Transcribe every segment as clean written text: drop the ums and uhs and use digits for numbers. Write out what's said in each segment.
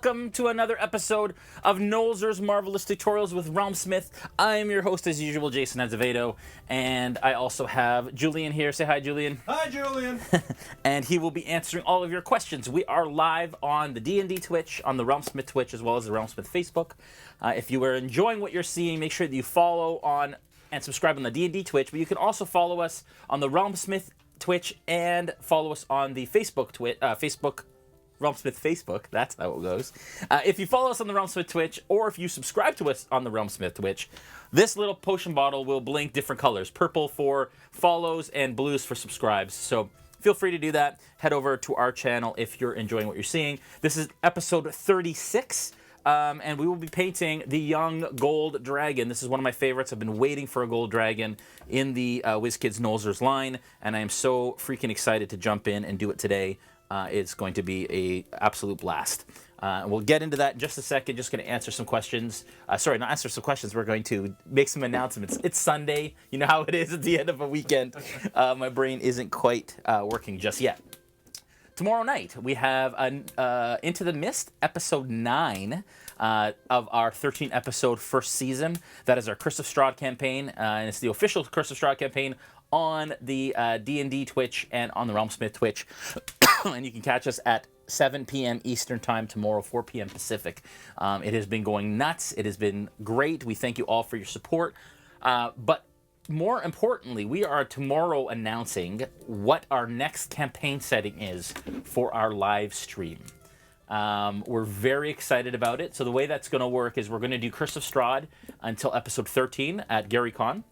welcome to another episode of Nolzur's Marvelous Tutorials with RealmSmith. I am your host, as usual, Jason Azevedo, and I also have Julian here. Say hi, Julian. Hi, Julian. And he will be answering all of your questions. We are live on the D&D Twitch, on the RealmSmith Twitch, as well as the RealmSmith Facebook. If you are enjoying what you're seeing, make sure that you follow on and subscribe on the D&D Twitch, but you can also follow us on the RealmSmith Twitch and follow us on the Facebook RealmSmith Facebook. That's how it goes. If you follow us on the RealmSmith Twitch, or if you subscribe to us on the RealmSmith Twitch, this little potion bottle will blink different colors. Purple for follows and blues for subscribes. So feel free to do that. Head over to our channel if you're enjoying what you're seeing. This is episode 36. And we will be painting the young gold dragon. This is one of my favorites. I've been waiting for a gold dragon in the WizKids Nolzur's line, and I am so freaking excited to jump in and do it today. It's going to be an absolute blast. We'll get into that in just a second. Just going to answer some questions. Sorry, not answer some questions. We're going to make some announcements. It's Sunday. You know how it is at the end of a weekend. My brain isn't quite working just yet. Tomorrow night, we have Into the Mist, episode 9 of our 13-episode first season. That is our Curse of Strahd campaign, and it's the official Curse of Strahd campaign on the D&D Twitch and on the RealmSmith Twitch. And you can catch us at 7 p.m. Eastern Time tomorrow, 4 p.m. Pacific. It has been going nuts. It has been great. We thank you all for your support. But more importantly, we are tomorrow announcing what our next campaign setting is for our live stream. We're very excited about it. So the way that's going to work is we're going to do Curse of Strahd until episode 13 at GaryCon.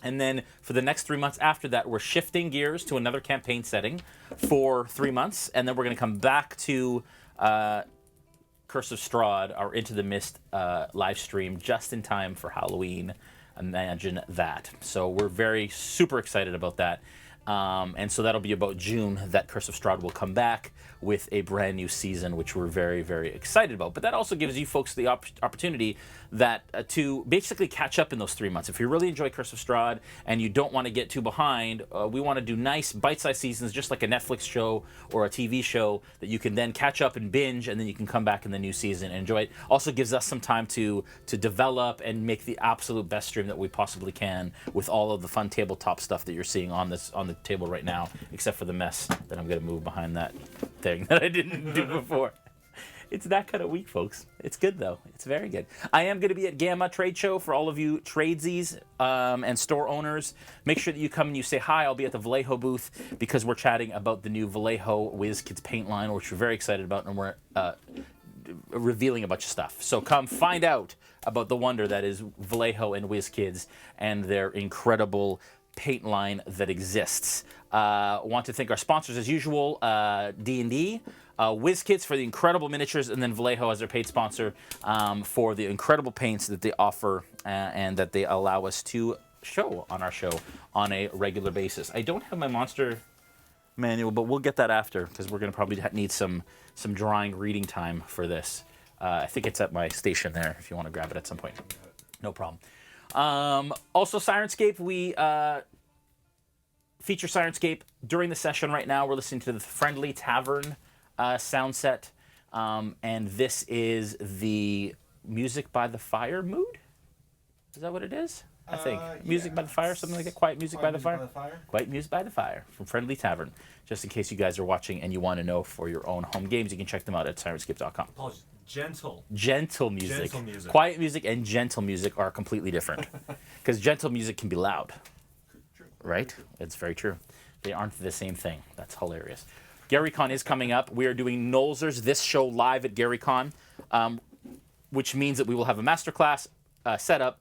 And then for the next 3 months after that, we're shifting gears to another campaign setting for 3 months. And then we're going to come back to Curse of Strahd, our Into the Mist live stream, just in time for Halloween. Imagine that. So we're super excited about that. And so that'll be about June that Curse of Strahd will come back with a brand new season, which we're very, very excited about. But that also gives you folks the opportunity that to basically catch up in those 3 months. If you really enjoy Curse of Strahd and you don't want to get too behind, we want to do nice bite-sized seasons, just like a Netflix show or a TV show that you can then catch up and binge, and then you can come back in the new season and enjoy it. Also gives us some time to develop and make the absolute best stream that we possibly can with all of the fun tabletop stuff that you're seeing on the table right now, except for the mess that I'm going to move behind that thing that I didn't do before. It's that kind of week, folks. It's good, though. It's very good. I am going to be at Gamma Trade Show for all of you tradesies and store owners. Make sure that you come and you say hi. I'll be at the Vallejo booth because we're chatting about the new Vallejo WizKids paint line, which we're very excited about, and we're revealing a bunch of stuff. So come find out about the wonder that is Vallejo and WizKids and their incredible paint line that exists. Want to thank our sponsors as usual, D&D, WizKids for the incredible miniatures, and then Vallejo as their paid sponsor for the incredible paints that they offer and that they allow us to show on our show on a regular basis. I don't have my monster manual, but we'll get that after because we're going to probably need some drawing reading time for this. I think it's at my station there if you want to grab it at some point. No problem. Also, Sirenscape, we feature Sirenscape during the session right now. We're listening to the Friendly Tavern sound set, and this is the Music by the Fire mood? Is that what it is? I think. Music by the Fire, something like that? Quiet Music by the Fire? Quiet Music by the Fire from Friendly Tavern. Just in case you guys are watching and you want to know for your own home games, you can check them out at sirenscape.com. Gentle music. Gentle music. Quiet music and gentle music are completely different. Because gentle music can be loud. True. Right? It's very true. They aren't the same thing. That's hilarious. GaryCon is coming up. We are doing Nolzur's This Show live at GaryCon, which means that we will have a masterclass set up,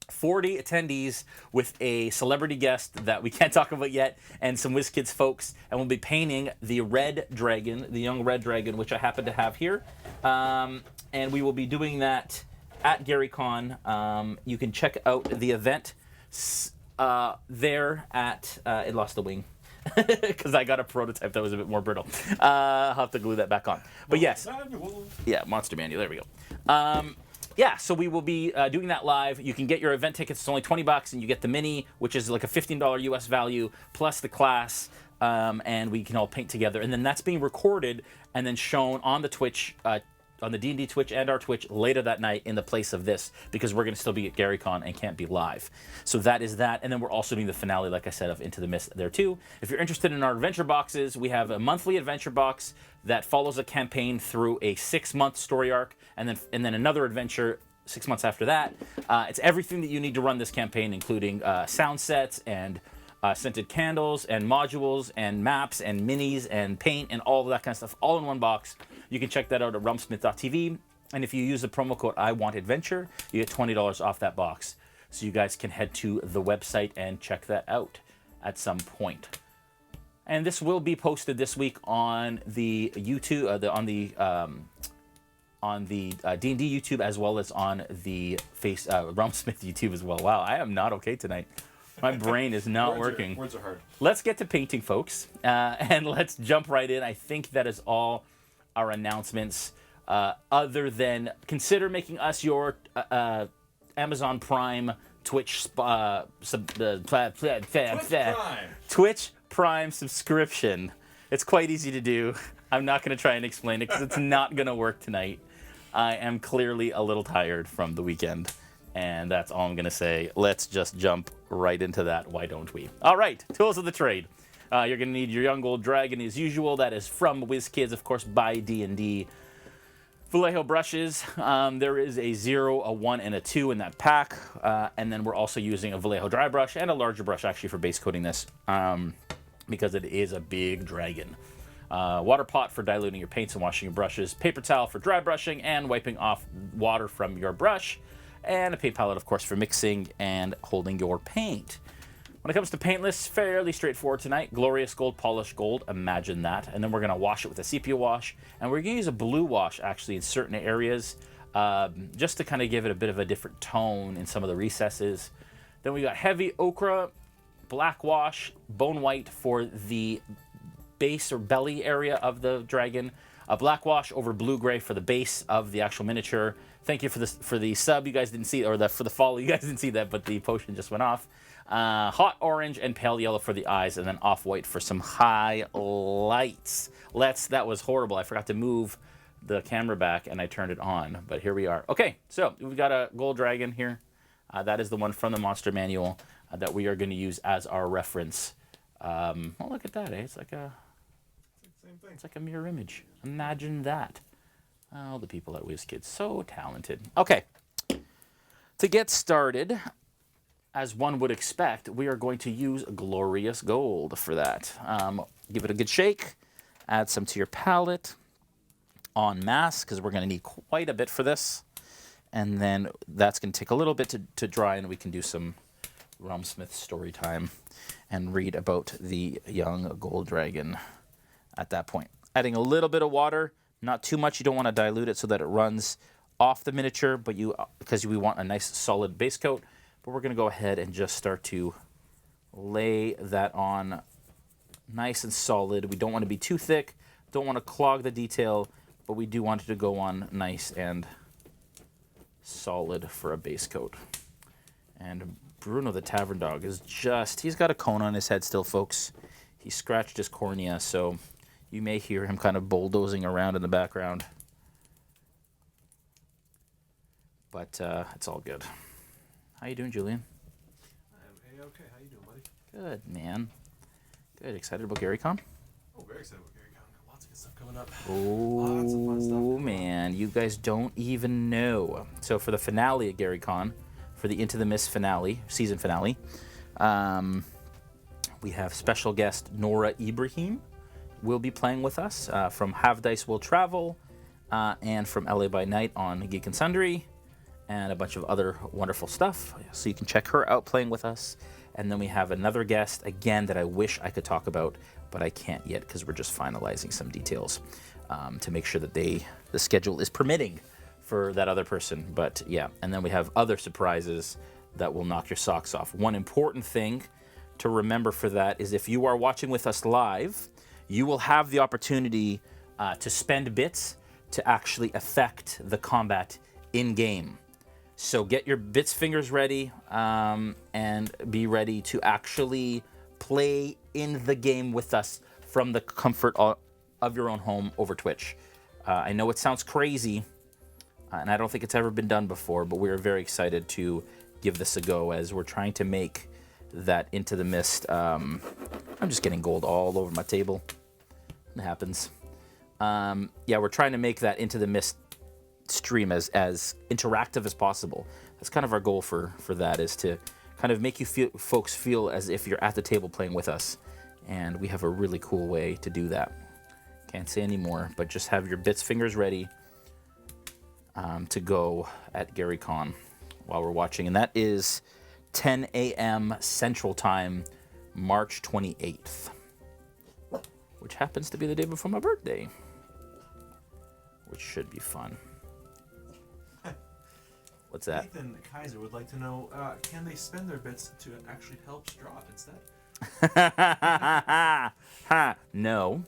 40 attendees with a celebrity guest that we can't talk about yet, and some WizKids folks, and we'll be painting the red dragon, the young red dragon, which I happen to have here. And we will be doing that at GaryCon. You can check out the event there at... it lost the wing. Because I got a prototype that was a bit more brittle. I'll have to glue that back on. But yes. Yeah, Monster Manual. There we go. Yeah, so we will be doing that live. You can get your event tickets. It's only $20, and you get the mini, which is like a $15 US value, plus the class, and we can all paint together. And then that's being recorded and then shown on the Twitch on the D&D Twitch and our Twitch later that night in the place of this, because we're going to still be at GaryCon and can't be live. So that is that. And then we're also doing the finale, like I said, of Into the Mist there too. If you're interested in our adventure boxes, we have a monthly adventure box that follows a campaign through a 6-month story arc, and then another adventure 6 months after that. It's everything that you need to run this campaign, including sound sets and scented candles and modules and maps and minis and paint and all of that kind of stuff, all in one box. You can check that out at realmsmith.tv. And if you use the promo code IWantAdventure, you get $20 off that box. So you guys can head to the website and check that out at some point. And this will be posted this week on the YouTube, on the D&D YouTube, as well as on the RealmSmith YouTube as well. Wow, I am not okay tonight. My brain is not working. Words are hard. Let's get to painting, folks, and let's jump right in. I think that is all our announcements, other than consider making us your Amazon Prime Twitch Twitch Prime subscription. It's quite easy to do. I'm not going to try and explain it because it's not going to work tonight. I am clearly a little tired from the weekend, and that's all I'm going to say. Let's just jump right into that. Why don't we? All right, tools of the trade. You're going to need your young gold dragon as usual. That is from WizKids, of course, by D&D. Vallejo brushes. There is a 0, a 1, and a 2 in that pack. And then we're also using a Vallejo dry brush and a larger brush, actually, for base coating this, because it is a big dragon. Water pot for diluting your paints and washing your brushes. Paper towel for dry brushing and wiping off water from your brush. And a paint palette, of course, for mixing and holding your paint. When it comes to paint lists, fairly straightforward tonight. Glorious gold, polished gold, imagine that. And then we're going to wash it with a sepia wash. And we're going to use a blue wash, actually, in certain areas, just to kind of give it a bit of a different tone in some of the recesses. Then we got heavy ochre, black wash, bone white for the base or belly area of the dragon. A black wash over blue-gray for the base of the actual miniature. Thank you for the sub. You guys didn't see, or for the follow. You guys didn't see that, but the potion just went off. Hot orange and pale yellow for the eyes, and then off-white for some highlights. That was horrible. I forgot to move the camera back, and I turned it on, but here we are. Okay, so we've got a gold dragon here. That is the one from the Monster Manual that we are going to use as our reference. Oh, look at that, eh? It's like a mirror image. Imagine that. Oh, the people at WizKids, so talented. Okay, to get started, as one would expect, we are going to use glorious gold for that. Give it a good shake. Add some to your palette en masse, because we're going to need quite a bit for this. And then that's going to take a little bit to dry, and we can do some RealmSmith story time and read about the young gold dragon at that point. Adding a little bit of water, not too much. You don't want to dilute it so that it runs off the miniature, but because we want a nice solid base coat. But we're going to go ahead and just start to lay that on nice and solid. We don't want to be too thick, don't want to clog the detail, but we do want it to go on nice and solid for a base coat. And Bruno the Tavern Dog is he's got a cone on his head still, folks. He scratched his cornea, so you may hear him kind of bulldozing around in the background. But it's all good. How you doing, Julian? I'm A-okay. How you doing, buddy? Good, man. Good. Excited about GaryCon? Oh, very excited about GaryCon. Got lots of good stuff coming up. Oh, lots of fun stuff. Man. You guys don't even know. So for the finale at GaryCon, for the Into the Mist finale, season finale, we have special guest Nora Ibrahim will be playing with us from Have Dice Will Travel and from LA by Night on Geek and Sundry, and a bunch of other wonderful stuff. So you can check her out playing with us. And then we have another guest, again, that I wish I could talk about, but I can't yet because we're just finalizing some details to make sure that the schedule is permitting for that other person. But yeah, and then we have other surprises that will knock your socks off. One important thing to remember for that is if you are watching with us live, you will have the opportunity to spend bits to actually affect the combat in-game. So get your bits fingers ready and be ready to actually play in the game with us from the comfort of your own home over Twitch. I know it sounds crazy, and I don't think it's ever been done before, but we are very excited to give this a go as we're trying to make that Into the Mist. I'm just getting gold all over my table. It happens. Yeah, we're trying to make that Into the Mist stream as interactive as possible. That's kind of our goal for that, is to kind of make you folks feel as if you're at the table playing with us. And we have a really cool way to do that. Can't say any more, but just have your bits fingers ready to go at GaryCon while we're watching. And that is 10 a.m. Central Time, March 28th, which happens to be the day before my birthday, which should be fun. What's that? Nathan Kaiser would like to know, can they spend their bits to actually help Strahd instead? No.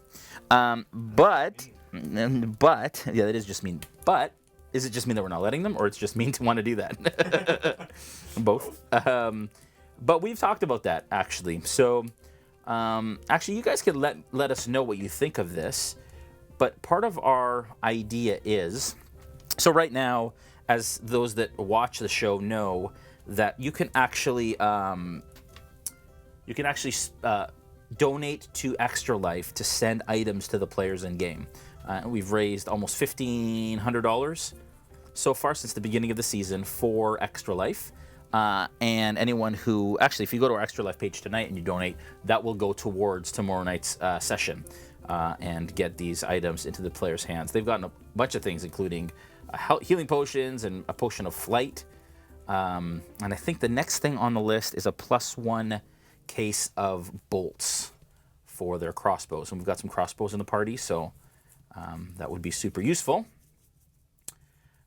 But, yeah, that is just mean. But, is it just mean that we're not letting them, or it's just mean to want to do that? Both. But we've talked about that, actually. So, actually, you guys can let us know what you think of this. But part of our idea is, so right now, as those that watch the show know, that you can actually donate to Extra Life to send items to the players in game. We've raised almost $1,500 so far since the beginning of the season for Extra Life. And anyone who, actually, if you go to our Extra Life page tonight and you donate, that will go towards tomorrow night's session and get these items into the players' hands. They've gotten a bunch of things, including healing potions and a potion of flight. And I think the next thing on the list is a +1 case of bolts for their crossbows. And we've got some crossbows in the party, so that would be super useful.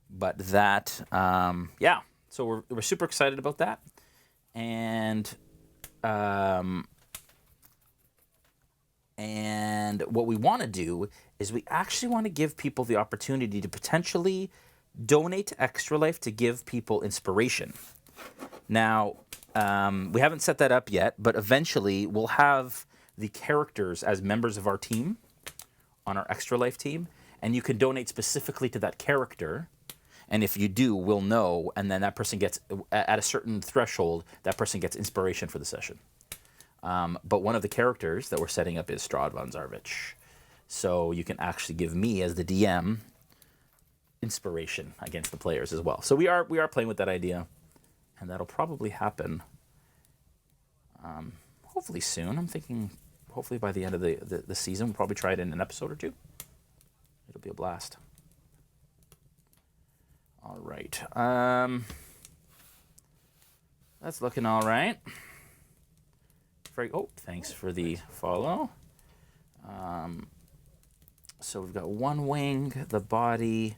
But that, yeah, so we're super excited about that. And what we want to do is we actually want to give people the opportunity to potentially donate to Extra Life to give people inspiration. Now, we haven't set that up yet, but eventually we'll have the characters as members of our team on our Extra Life team, and you can donate specifically to that character. And if you do, we'll know, and then that person gets, at a certain threshold, that person gets inspiration for the session. But one of the characters that we're setting up is Strahd von Zarvich. So you can actually give me, as the DM, inspiration against the players as well. So we are playing with that idea, and that'll probably happen hopefully soon. I'm thinking hopefully by the end of the season. We'll probably try it in an episode or two. It'll be a blast. All right. That's looking all right. Oh, thanks for the follow. So we've got one wing, the body,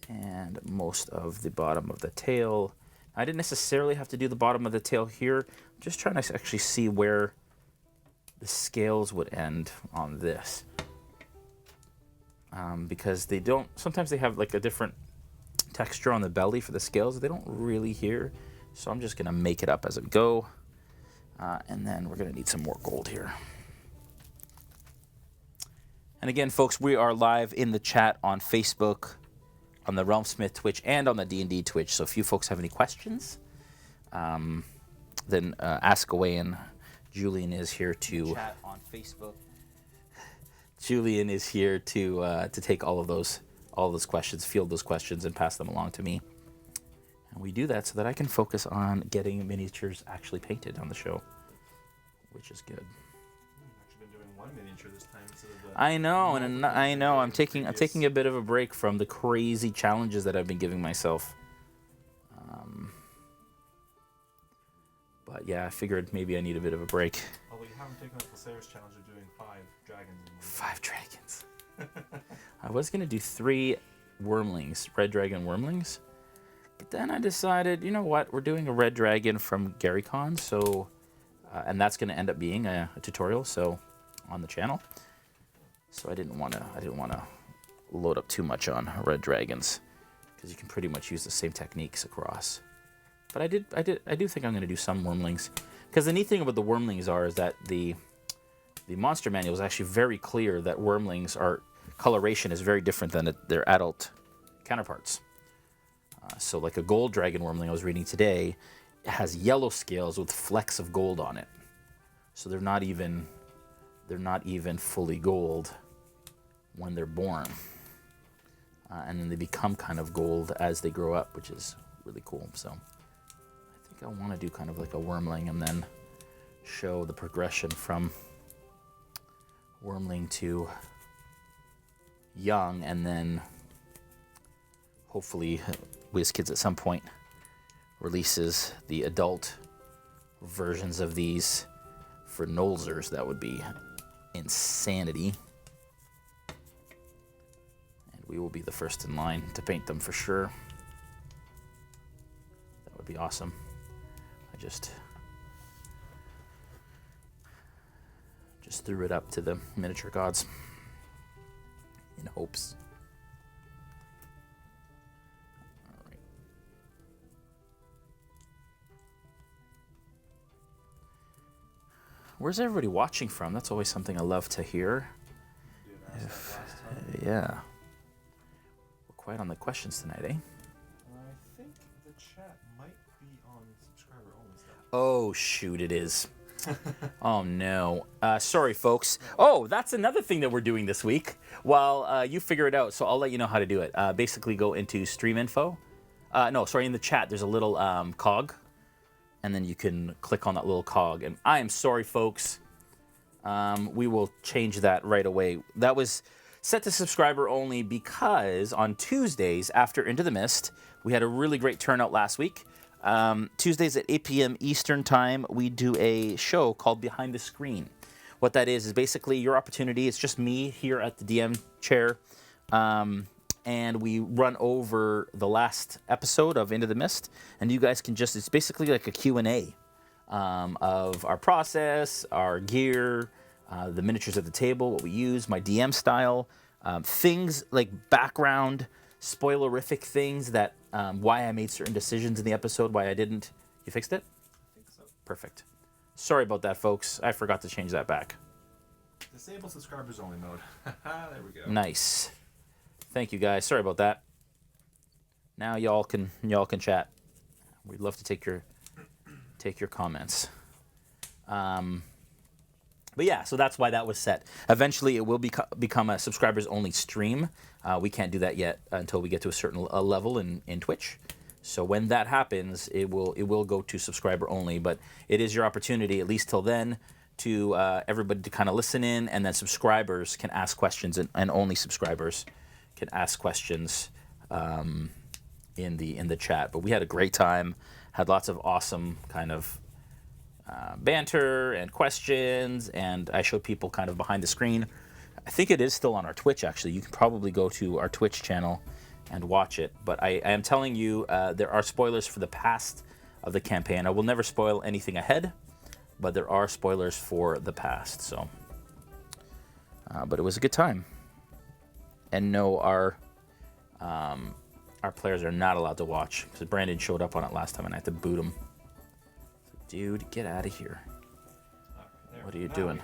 and most of the bottom of the tail. I didn't necessarily have to do the bottom of the tail here. I'm just trying to actually see where the scales would end on this. Because they don't, sometimes they have like a different texture on the belly for the scales. They don't really here. So I'm just going to make it up as I go. And then we're going to need some more gold here. And again, folks, we are live in the chat on Facebook, on the RealmSmith Twitch, and on the D&D Twitch. So if you folks have any questions, then ask away. And Julian is here to chat on Facebook. Julian is here to take all of those questions, field those questions, and pass them along to me. And we do that so that I can focus on getting miniatures actually painted on the show, which is good. I've actually been doing one miniature this time instead of the... I know, and I know. I'm taking a bit of a break from the crazy challenges that I've been giving myself. But yeah, I figured maybe I need a bit of a break. Although you haven't taken up the Slayer's challenge of doing 5 dragons. 5 dragons. I was gonna do 3 wormlings, red dragon wormlings, but then I decided, you know what? We're doing a red dragon from GaryCon, so and that's gonna end up being a tutorial, so on the channel. So I didn't wanna load up too much on red dragons because you can pretty much use the same techniques across. But I do think I'm gonna do some wormlings, because the neat thing about the wormlings is that the monster manual is actually very clear that wormlings coloration is very different than their adult counterparts. So like a gold dragon wormling I was reading today, it has yellow scales with flecks of gold on it. So they're not even fully gold when they're born. And then they become kind of gold as they grow up, which is really cool. So I think I want to do kind of like a wormling and then show the progression from wormling to young, and then hopefully WizKids at some point releases the adult versions of these for Nolzurs. That would be insanity. And we will be the first in line to paint them for sure. That would be awesome. I just threw it up to the miniature gods in hopes. All right. Where's everybody watching from? That's always something I love to hear. Yeah. We're quite on the questions tonight, eh? I think the chat might be on subscriber only stuff. Oh, shoot, it is. Oh, no. Sorry, folks. Oh, that's another thing that we're doing this week. Well, you figure it out, so I'll let you know how to do it. Basically, go into stream info. In the chat, there's a little cog, and then you can click on that little cog. And I am sorry, folks. We will change that right away. That was set to subscriber only because on Tuesdays after Into the Mist, we had a really great turnout last week. Tuesdays at 8 p.m. Eastern Time, we do a show called Behind the Screen. What that is basically your opportunity. It's just me here at the DM chair, and we run over the last episode of Into the Mist, and you guys can it's basically like a Q&A of our process, our gear, the miniatures at the table, what we use, my DM style, things like background, spoilerific things that why I made certain decisions in the episode, why I didn't. You fixed it? I think so. Perfect. Sorry about that, folks. I forgot to change that back. Disable subscribers only mode. There we go. Nice. Thank you, guys. Sorry about that. Now y'all can chat. We'd love to take your comments. But yeah, so that's why that was set. Eventually, it will become a subscribers only stream. We can't do that yet until we get to a certain level in Twitch. So when that happens, it will go to subscriber only. But it is your opportunity, at least till then, to everybody to kind of listen in, and then subscribers can ask questions, and only subscribers can ask questions in the chat. But we had a great time. Had lots of awesome kind of banter and questions, and I showed people kind of behind the screen. I think it is still on our Twitch, actually. You can probably go to our Twitch channel and watch it. But I am telling you, there are spoilers for the past of the campaign. I will never spoil anything ahead, but there are spoilers for the past. So, but it was a good time. And no, our players are not allowed to watch because Brandon showed up on it last time, and I had to boot him. Dude, get out of here. Right, what are you doing?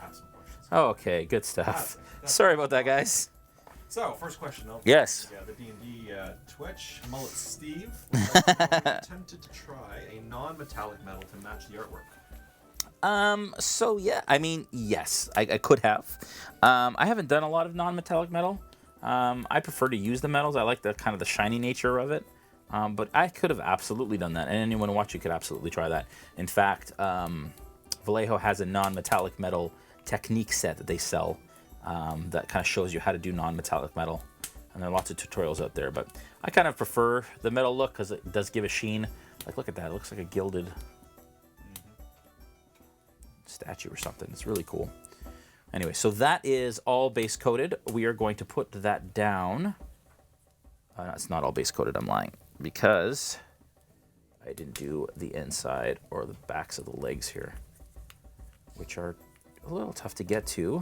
Oh, okay, good stuff. Sorry about that, guys. So, first question. Yes. The D&D Twitch, Mullet Steve, attempted to try a non-metallic metal to match the artwork. So yeah, I mean, yes, I could have. I haven't done a lot of non-metallic metal. I prefer to use the metals. I like the kind of the shiny nature of it. But I could have absolutely done that, and anyone watching could absolutely try that. In fact, Vallejo has a non-metallic metal technique set that they sell that kind of shows you how to do non-metallic metal, and there are lots of tutorials out there. But I kind of prefer the metal look because it does give a sheen. Like, look at that; it looks like a gilded statue or something. It's really cool. Anyway, so that is all base coated. We are going to put that down. It's not all base coated. I'm lying. Because I didn't do the inside or the backs of the legs here, which are a little tough to get to.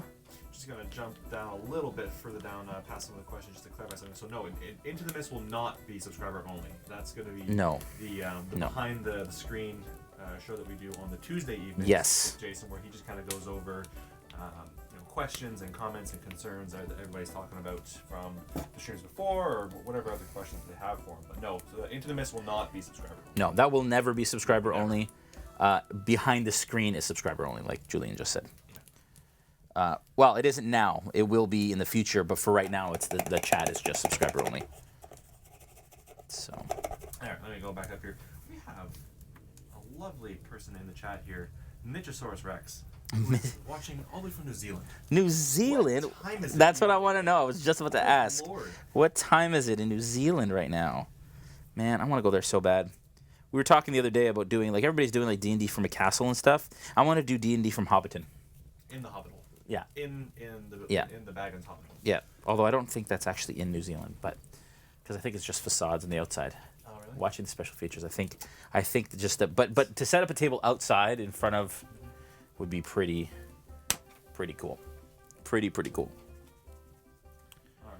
Just going to jump down a little bit further down past some of the questions just to clarify something. So no, Into the Mist will not be subscriber only. That's going to be the behind the screen show that we do on the Tuesday evening. Yes. With Jason, where he just kind of goes over questions and comments and concerns that everybody's talking about from the streams before, or whatever other questions they have for them. But no, so Into the Mist will not be subscriber only. No, that will never be subscriber only. Behind the screen is subscriber only, like Julian just said. Well, it isn't now. It will be in the future, but for right now, it's the chat is just subscriber only. So. All right, let me go back up here. We have a lovely person in the chat here, Ninjasaurus Rex, who is watching all the way from New Zealand. New Zealand? What time is it? That's what I want to know. I was just about to ask. Lord. What time is it in New Zealand right now? Man, I want to go there so bad. We were talking the other day about doing, like, everybody's doing, like, D&D from a castle and stuff. I want to do D&D from Hobbiton. In the Hobbit hole. Yeah. In the Baggins Hobbit hole. Yeah. Although I don't think that's actually in New Zealand, but because I think it's just facades on the outside. Oh, really? Watching the special features, I think just that. But to set up a table outside in front of would be pretty cool. Pretty cool. All right.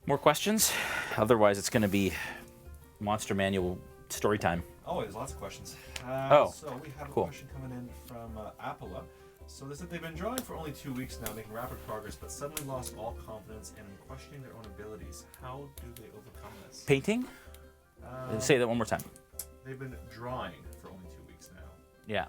More questions? Otherwise, it's going to be Monster Manual story time. Oh, there's lots of questions. So we have a question coming in from Apala. So they said they've been drawing for only 2 weeks now, making rapid progress, but suddenly lost all confidence and questioning their own abilities. How do they overcome this? Painting? Say that one more time. They've been drawing for only 2 weeks now. Yeah.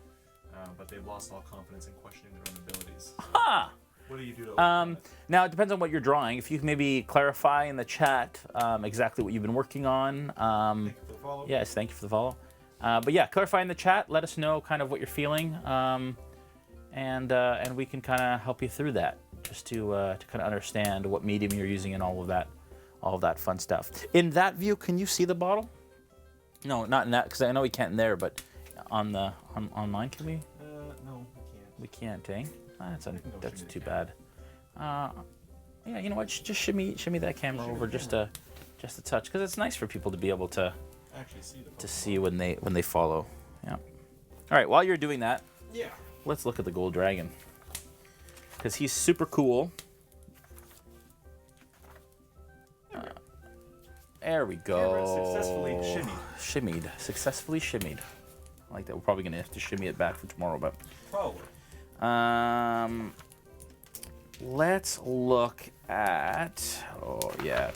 But they've lost all confidence in questioning their own abilities. Ha! What do you do to overcome it? Now, it depends on what you're drawing. If you can maybe clarify in the chat exactly what you've been working on. Thank you for the follow. Yes, thank you for the follow. But yeah, clarify in the chat. Let us know kind of what you're feeling. And we can kind of help you through that, just to kind of understand what medium you're using and all of that fun stuff. In that view, can you see the bottle? No, not in that, because I know we can't in there, but online, can we? No, We we can't. can't, eh? That's too bad. Yeah, you know what? Just shimmy that camera over just a touch, because it's nice for people to be able to Actually see when they follow. Yeah. All right. While you're doing that. Yeah. Let's look at the gold dragon, because he's super cool. There we go. Successfully shimmied. I like that. We're probably gonna have to shimmy it back for tomorrow, but probably. Let's look at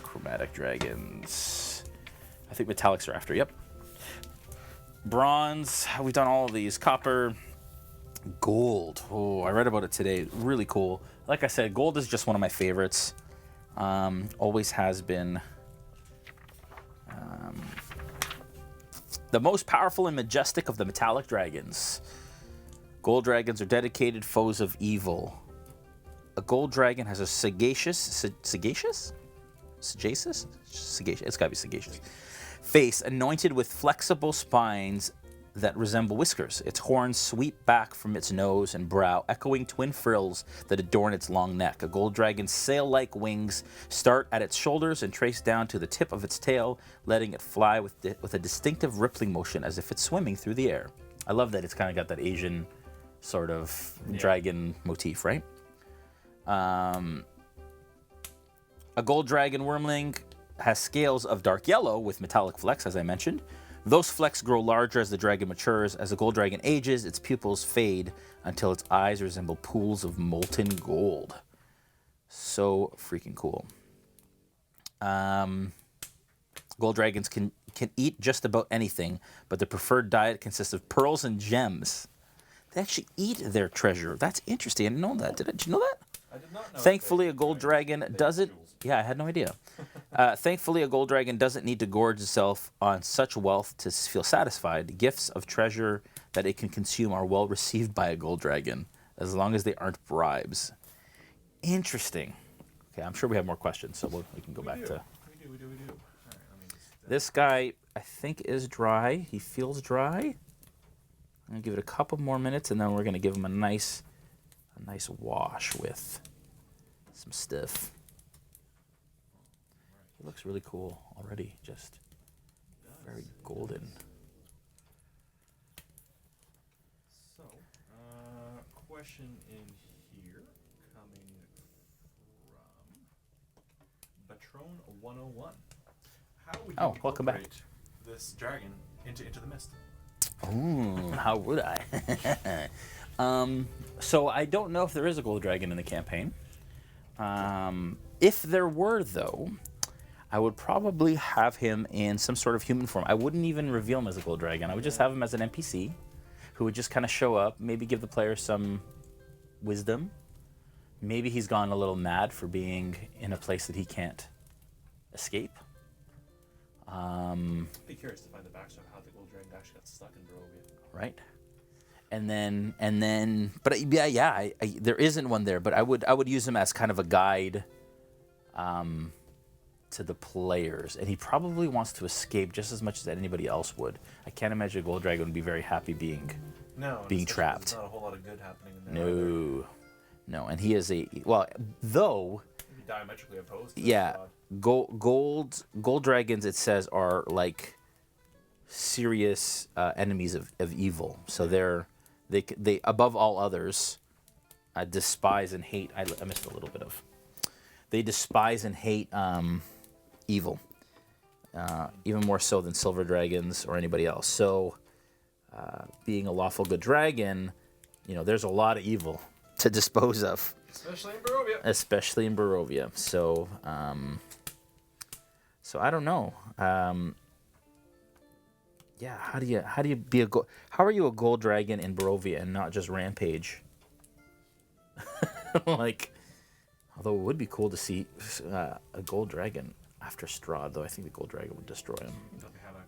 chromatic dragons. I think metallics are after. Yep. Bronze. We've done all of these. Copper. Gold. Oh, I read about it today. Really cool. Like I said, gold is just one of my favorites. Always has been. The most powerful and majestic of the metallic dragons. Gold dragons are dedicated foes of evil. A gold dragon has a sagacious? It's gotta be sagacious. Face anointed with flexible spines that resemble whiskers. Its horns sweep back from its nose and brow, echoing twin frills that adorn its long neck. A gold dragon's sail-like wings start at its shoulders and trace down to the tip of its tail, letting it fly with a distinctive rippling motion as if it's swimming through the air. I love that it's kind of got that Asian sort of dragon motif, right? A gold dragon wormling has scales of dark yellow with metallic flecks, as I mentioned. Those flecks grow larger as the dragon matures. As the gold dragon ages, its pupils fade until its eyes resemble pools of molten gold. So freaking cool. Gold dragons can eat just about anything, but their preferred diet consists of pearls and gems. They actually eat their treasure. That's interesting. I didn't know that. Did you know that? I did not know. Thankfully, a gold dragon doesn't. Yeah, I had no idea. Thankfully, a gold dragon doesn't need to gorge itself on such wealth to feel satisfied. Gifts of treasure that it can consume are well received by a gold dragon, as long as they aren't bribes. Interesting. Okay, I'm sure we have more questions, so we can go back to. We do. All right, let me just, This guy, I think, is dry. He feels dry. I'm gonna give it a couple more minutes, and then we're gonna give him a nice wash with some stuff. He looks really cool already, just very golden. So, question in here coming from Patron 101. How would you welcome back. incorporate this dragon into the mist? Ooh, how would I? So I don't know if there is a gold dragon in the campaign. If there were, though, I would probably have him in some sort of human form. I wouldn't even reveal him as a gold dragon. I would just have him as an NPC who would just kind of show up, maybe give the player some wisdom. Maybe he's gone a little mad for being in a place that he can't escape. Be curious to find the backstory of how the gold dragon actually got stuck in Barovia. Right. And then, but I there isn't one there. But I would use him as kind of a guide, to the players, and he probably wants to escape just as much as anybody else would. I can't imagine a gold dragon would be very happy being trapped. There's not a whole lot of good happening in there. No, and he is though. Diametrically opposed. Gold dragons, it says, are like serious enemies of evil. So they above all others despise and hate. I missed a little bit of. They despise and hate evil, even more so than silver dragons or anybody else. So, being a lawful good dragon, there's a lot of evil to dispose of. Especially in Barovia. So, I don't know. How do you be how are you a gold dragon in Barovia and not just rampage? Although it would be cool to see a gold dragon after Strahd, though I think the gold dragon would destroy him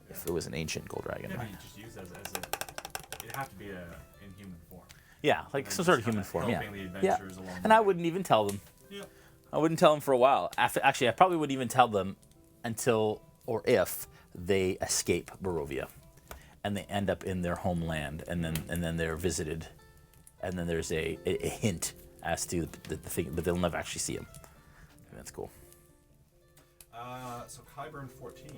if it was an ancient gold dragon. Yeah, you just use it as it'd have to be in human form. Yeah, like some sort of human form. Yeah, the adventures along and I wouldn't even tell them. Yeah. I wouldn't tell them for a while. Actually, I probably wouldn't even tell them until or if they escape Barovia, and they end up in their homeland, and then they're visited, and then there's a hint as to the thing, but they'll never actually see him. That's cool. So Kyburn14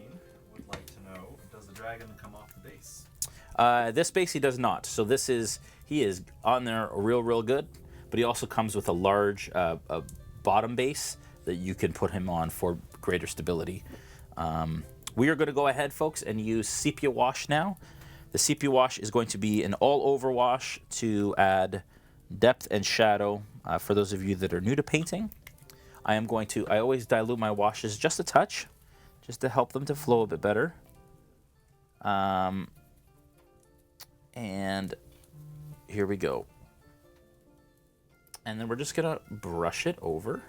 would like to know, does the dragon come off the base? This base he does not. So he is on there real good, but he also comes with a large bottom base that you can put him on for greater stability. We are going to go ahead, folks, and use sepia wash now. The sepia wash is going to be an all-over wash to add depth and shadow. For those of you that are new to painting, I always dilute my washes just a touch, just to help them to flow a bit better. And here we go. And then we're just gonna brush it over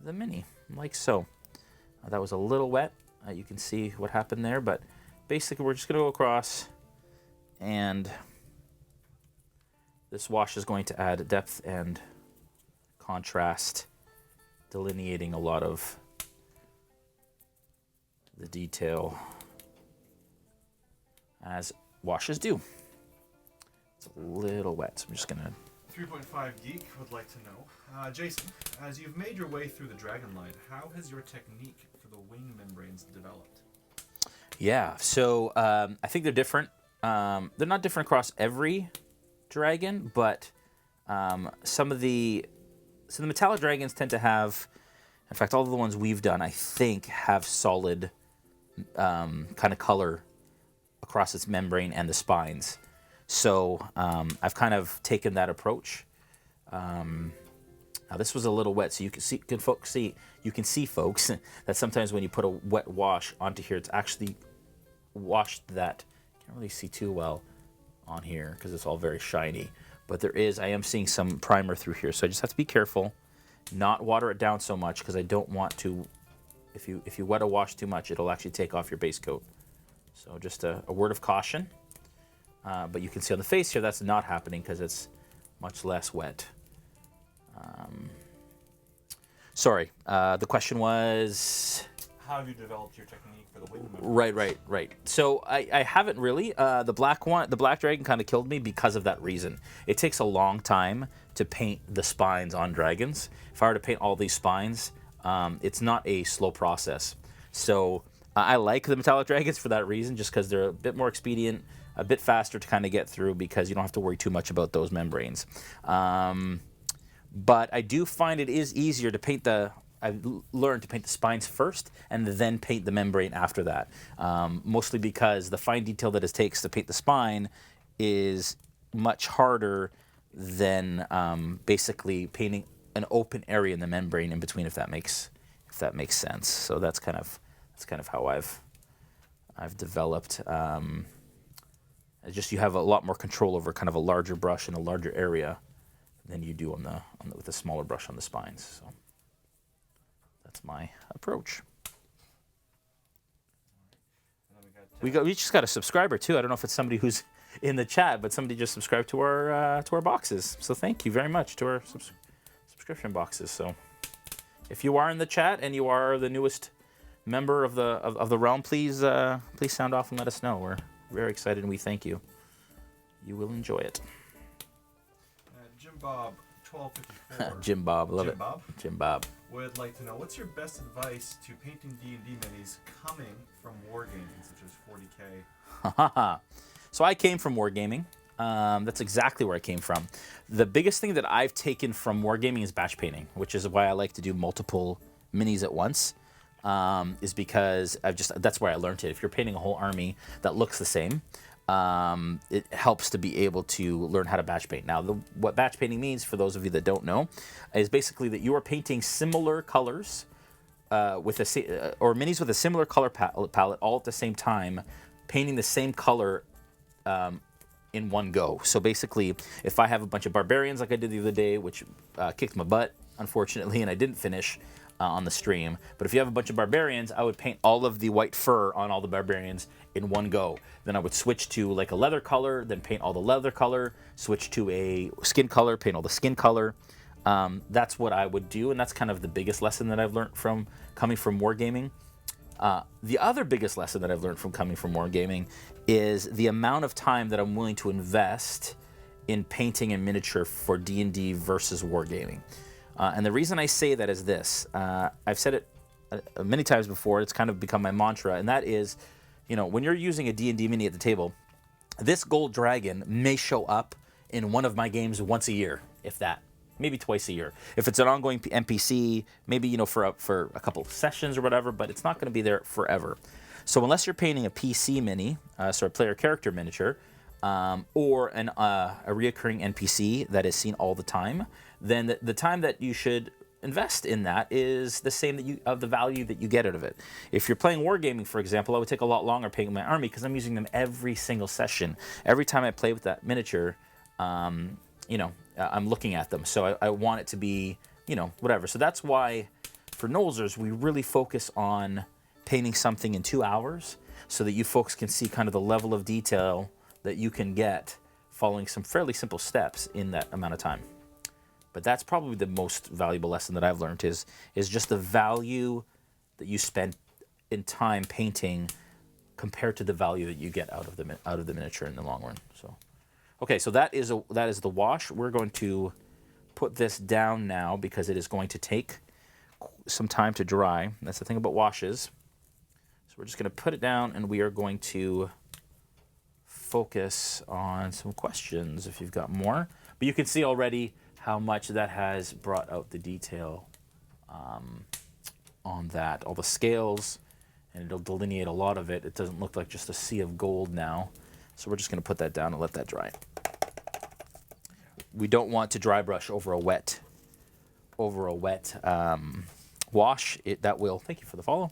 the mini, like so. That was a little wet. You can see what happened there, but basically we're just gonna go across, and this wash is going to add depth and contrast, delineating a lot of the detail as washes do. It's a little wet, so I'm just gonna... 3.5 Geek would like to know, Jason, as you've made your way through the Dragonlight, how has your technique for the wing membranes developed? Yeah, so I think they're different. They're not different across every dragon, but some of the metallic dragons tend to have, in fact, all of the ones we've done, I think, have solid kind of color across its membrane and the spines. So I've kind of taken that approach. Now this was a little wet, so you can see, folks, that sometimes when you put a wet wash onto here, it's actually washed that. Can't really see too well on here because it's all very shiny. But I am seeing some primer through here, so I just have to be careful, not water it down so much, because I don't want to. If you wet a wash too much, it'll actually take off your base coat. So just a word of caution. But you can see on the face here that's not happening because it's much less wet. Sorry, the question was... How have you developed your technique for the wing membrane? Right. So I haven't really. The black dragon kind of killed me because of that reason. It takes a long time to paint the spines on dragons. If I were to paint all these spines, it's not a slow process. So I like the metallic dragons for that reason, just because they're a bit more expedient, a bit faster to kind of get through because you don't have to worry too much about those membranes. But I do find it is easier to paint the learned to paint the spines first and then paint the membrane after that. Mostly because the fine detail that it takes to paint the spine is much harder than basically painting an open area in the membrane in between, if that makes sense. So that's kind of how I've developed. It's just you have a lot more control over kind of a larger brush in a larger area than you do with a smaller brush on the spines. So that's my approach. We just got a subscriber too. I don't know if it's somebody who's in the chat, but somebody just subscribed to our boxes. So thank you very much to our subscription boxes. So if you are in the chat and you are the newest member of the realm, please sound off and let us know. We're very excited and we thank you. You will enjoy it. Jim Bob 1254. Jim Bob, love Jim it. Bob Jim Bob would like to know, what's your best advice to painting D&D minis coming from wargaming, such as 40K? So I came from wargaming. That's exactly where I came from. The biggest thing that I've taken from wargaming is batch painting, which is why I like to do multiple minis at once. Is because that's where I learned it. If you're painting a whole army that looks the same, it helps to be able to learn how to batch paint. Now, what batch painting means, for those of you that don't know, is basically that you are painting similar colors or minis with a similar color palette all at the same time, painting the same color in one go. So basically, if I have a bunch of barbarians like I did the other day, which kicked my butt, unfortunately, and I didn't finish on the stream. But if you have a bunch of barbarians, I would paint all of the white fur on all the barbarians in one go. Then I would switch to like a leather color, then paint all the leather color, switch to a skin color, paint all the skin color. That's what I would do, and that's kind of the biggest lesson that I've learned from coming from wargaming. The other biggest lesson that I've learned from coming from wargaming is the amount of time that I'm willing to invest in painting and miniature for D&D versus wargaming. And the reason I say that is this. I've said it many times before. It's kind of become my mantra, and that is, when you're using a D&D mini at the table, this gold dragon may show up in one of my games once a year, if that. Maybe twice a year. If it's an ongoing NPC, maybe for a couple of sessions or whatever, but it's not going to be there forever. So unless you're painting a PC mini, so a player character miniature, or a reoccurring NPC that is seen all the time, then the time that you should invest in that is the same of the value that you get out of it. If you're playing wargaming, for example, I would take a lot longer painting my army because I'm using them every single session. Every time I play with that miniature, I'm looking at them. So I want it to be, whatever. So that's why for Nolzur's, we really focus on painting something in 2 hours so that you folks can see kind of the level of detail that you can get following some fairly simple steps in that amount of time. But that's probably the most valuable lesson that I've learned is just the value that you spend in time painting compared to the value that you get out of the miniature in the long run. So, okay, so that is the wash. We're going to put this down now because it is going to take some time to dry. That's the thing about washes. So we're just going to put it down, and we are going to focus on some questions if you've got more. But you can see already how much that has brought out the detail on that. All the scales, and it'll delineate a lot of it. It doesn't look like just a sea of gold now. So we're just going to put that down and let that dry. We don't want to dry brush over a wet wash. That will, thank you for the follow,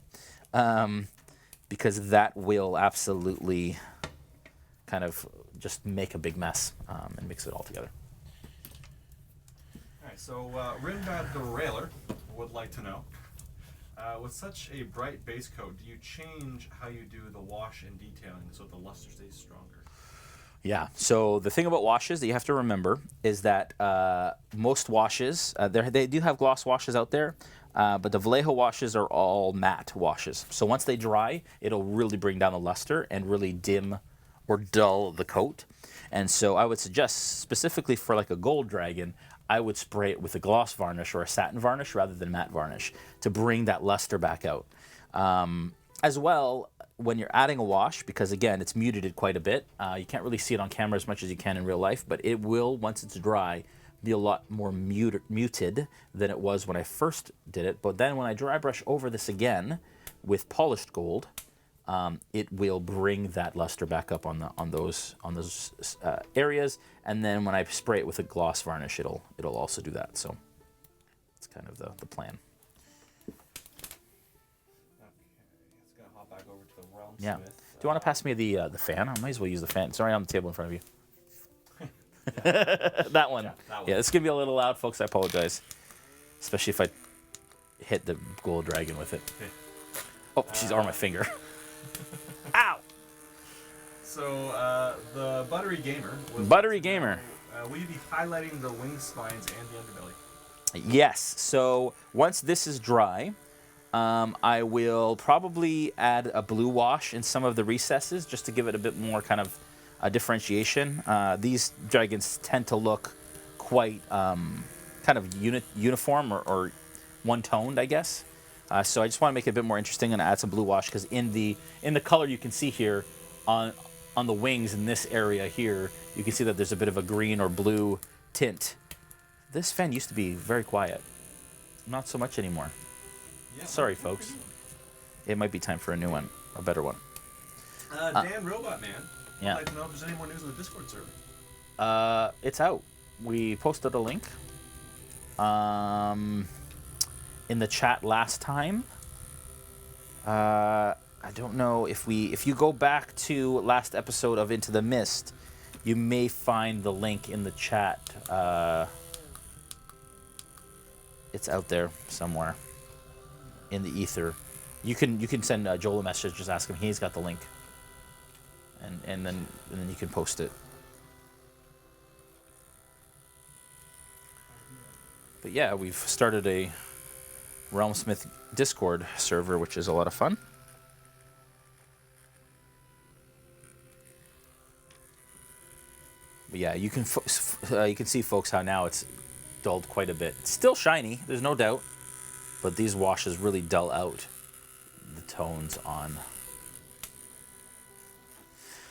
because that will absolutely kind of just make a big mess and mix it all together. All right, so Rinbad the Railer would like to know, with such a bright base coat, do you change how you do the wash and detailing so the luster stays stronger? Yeah, so the thing about washes that you have to remember is that most washes, they do have gloss washes out there, but the Vallejo washes are all matte washes. So once they dry, it'll really bring down the luster and really dim or dull the coat. And so I would suggest, specifically for like a gold dragon, I would spray it with a gloss varnish or a satin varnish rather than matte varnish to bring that luster back out. As well, when you're adding a wash, because again, it's muted quite a bit, you can't really see it on camera as much as you can in real life, but it will, once it's dry, be a lot more muted than it was when I first did it. But then when I dry brush over this again with polished gold, it will bring that luster back up on those areas. And then when I spray it with a gloss varnish, it'll also do that. So it's kind of the plan. Back over to the RealmSmith. Yeah. Do you want to pass me the fan? I might as well use the fan. It's already on the table in front of you. That one. Yeah, that one. Yeah, it's going to be a little loud, folks. I apologize. Especially if I hit the gold dragon with it. Okay. Oh, she's on my finger. Ow! So, the Buttery Gamer. Buttery Gamer. Will you be highlighting the wing spines and the underbelly? Yes. So, once this is dry, I will probably add a blue wash in some of the recesses just to give it a bit more kind of differentiation. These dragons tend to look quite kind of uniform or one-toned, I guess. So I just want to make it a bit more interesting and add some blue wash because in the color you can see here on the wings in this area here, you can see that there's a bit of a green or blue tint. This fan used to be very quiet. Not so much anymore. Yeah, sorry, folks. It might be time for a new one, a better one. Dan Robot Man. Yeah. I'd like to know if there's any more news on the Discord server. It's out. We posted a link in the chat last time. I don't know if you go back to last episode of Into the Mist, you may find the link in the chat. It's out there somewhere in the ether. You can send Joel a message, just ask him. He's got the link, and then you can post it. But yeah, we've started a RealmSmith Discord server, which is a lot of fun. But yeah, you can see, folks, how now it's dulled quite a bit. It's still shiny, there's no doubt, but these washes really dull out the tones on.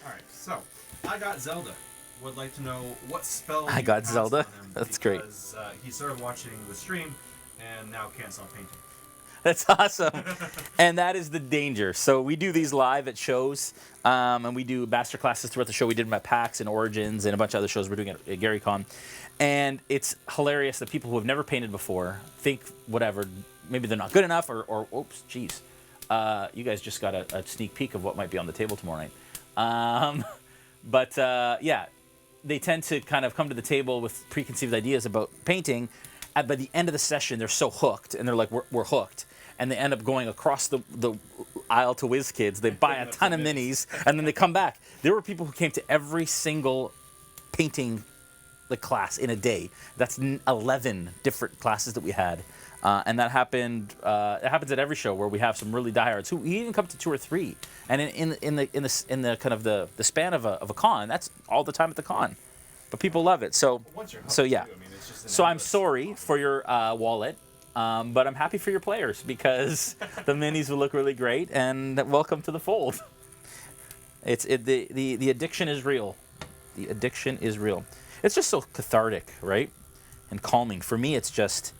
All right, so I got Zelda. Would like to know what spell I you got cast Zelda? on him That's great. Because he started watching the stream and now can't stop painting. That's awesome. And that is the danger. So we do these live at shows, and we do master classes throughout the show. We did them at PAX and Origins and a bunch of other shows we're doing at GaryCon. And it's hilarious that people who have never painted before think whatever, maybe they're not good enough or oops, geez. You guys just got a sneak peek of what might be on the table tomorrow night. But yeah, they tend to kind of come to the table with preconceived ideas about painting. By the end of the session, they're so hooked, and they're like, we're hooked. And they end up going across the aisle to WizKids. They buy a ton of minis, and then they come back. There were people who came to every single painting class in a day. That's 11 different classes that we had. And that happened. It happens at every show where we have some really diehards who even come to 2 or 3. And in the kind of the span of a con, that's all the time at the con. But people love it. So yeah. So I'm sorry for your wallet, but I'm happy for your players because the minis will look really great. And welcome to the fold. The addiction is real. The addiction is real. It's just so cathartic, right? And calming. For me, it's just.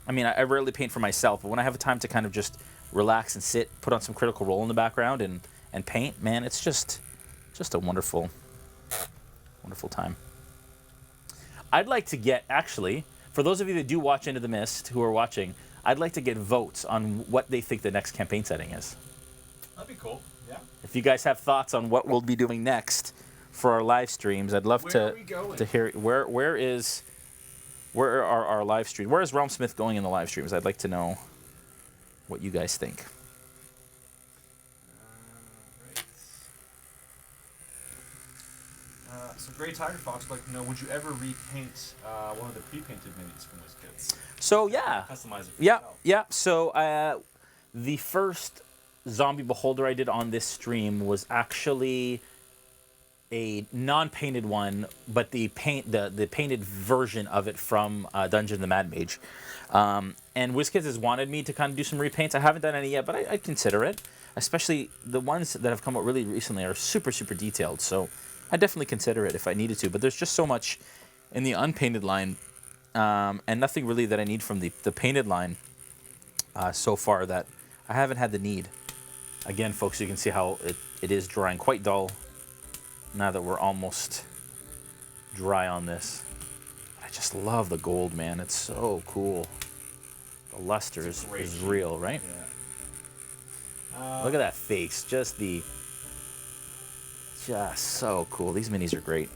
I mean, I rarely paint for myself, but when I have time to kind of just relax and sit, put on some Critical Role in the background and paint, man, it's just a wonderful, wonderful time. I'd like to get, actually, for those of you that do watch Into the Mist, who are watching, I'd like to get votes on what they think the next campaign setting is. That'd be cool, yeah. If you guys have thoughts on what we'll be doing next for our live streams, I'd love to hear where are our live streams? Where is RealmSmith going in the live streams? I'd like to know what you guys think. Right. So Grey Tiger Fox would like to know, would you ever repaint one of the pre-painted minis from WizKids? So yeah. Customize it for Yeah, yourself. yeah. So the first Zombie Beholder I did on this stream was actually a non-painted one, but the painted version of it from Dungeon the Mad Mage. And WizKids has wanted me to kind of do some repaints. I haven't done any yet, but I'd consider it. Especially the ones that have come out really recently are super, super detailed. So I'd definitely consider it if I needed to. But there's just so much in the unpainted line and nothing really that I need from the painted line so far that I haven't had the need. Again, folks, you can see how it is drying quite dull now that we're almost dry on this. I just love the gold, man. It's so cool. The luster is real, right? Yeah. Look at that face. Just so cool. These minis are great.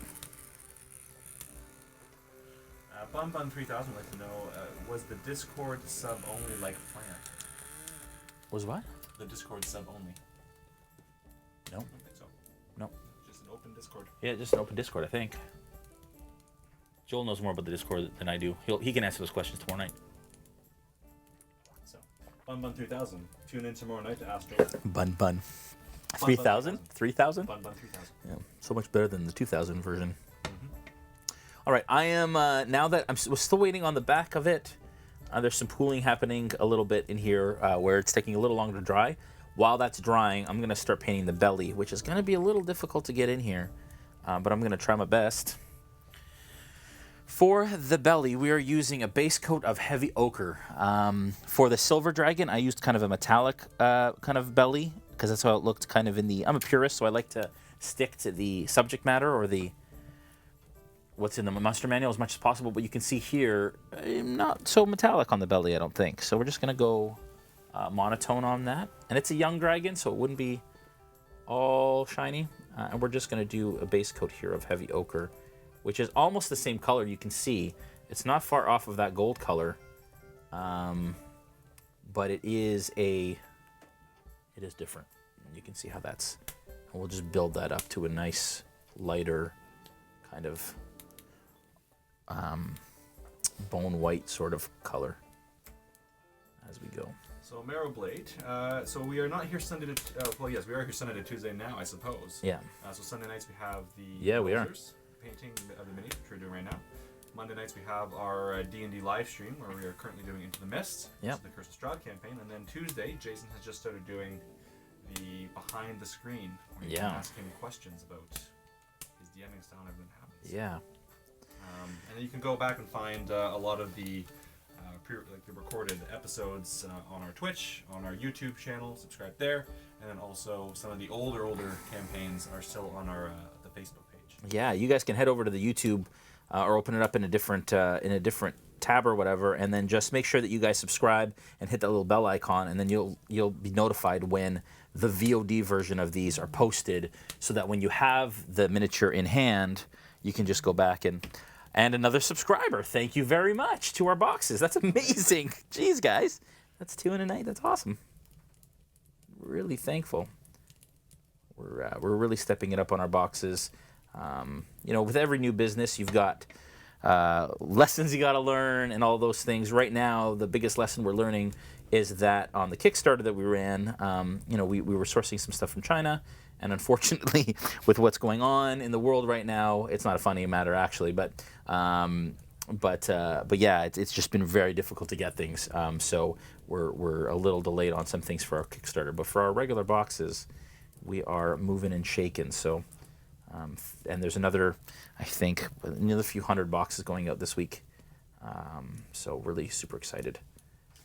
Bun 3000 would like to know, was the Discord sub only like planned? Was what? The Discord sub only. No. I don't think so. No. Just an open Discord. Yeah, just an open Discord, I think. Joel knows more about the Discord than I do. He can answer those questions tomorrow night. So, Bun 3000, tune in tomorrow night to ask Joel. Bun. 3,000? 3,000? Bun 3000. Yeah, so much better than the 2,000 version. All right, I am, now that we're still waiting on the back of it, there's some pooling happening a little bit in here where it's taking a little longer to dry. While that's drying, I'm going to start painting the belly, which is going to be a little difficult to get in here, but I'm going to try my best. For the belly, we are using a base coat of heavy ochre. For the silver dragon, I used kind of a metallic kind of belly, because that's how it looked kind of in the... I'm a purist, so I like to stick to the subject matter or the... what's in the master manual as much as possible, but you can see here, not so metallic on the belly, I don't think. So we're just going to go monotone on that. And it's a young dragon, so it wouldn't be all shiny. And we're just going to do a base coat here of heavy ochre, which is almost the same color. You can see it's not far off of that gold color, but it is different. You can see how that's, and we'll just build that up to a nice lighter kind of bone white sort of color as we go. So Marrowblade, so we are not here Sunday to, well yes, we are here Sunday to Tuesday now, I suppose. Yeah. So Sunday nights we have the we are painting of the minis, which we're doing right now. Monday nights we have our D&D live stream where we are currently doing Into the Mist, which is the Curse of Strahd campaign, and then Tuesday Jason has just started doing the behind the screen where you can ask him questions about his DMing style and everything that happens. Yeah. And then you can go back and find a lot of the the recorded episodes on our Twitch, on our YouTube channel. Subscribe there, and then also some of the older campaigns are still on our the Facebook page. Yeah, you guys can head over to the YouTube or open it up in a different tab or whatever, and then just make sure that you guys subscribe and hit that little bell icon, and then you'll be notified when the VOD version of these are posted, so that when you have the miniature in hand, you can just go back and another subscriber. Thank you very much to our boxes. That's amazing. Jeez, guys. That's 2 in a night. That's awesome. Really thankful. We're really stepping it up on our boxes. You know, with every new business, you've got lessons you got to learn and all those things. Right now, the biggest lesson we're learning is that on the Kickstarter that we ran, you know, we were sourcing some stuff from China. And unfortunately, with what's going on in the world right now, it's not a funny matter actually. But yeah, it's just been very difficult to get things. So we're a little delayed on some things for our Kickstarter. But for our regular boxes, we are moving and shaking. So and there's another, I think, another few hundred boxes going out this week. So really super excited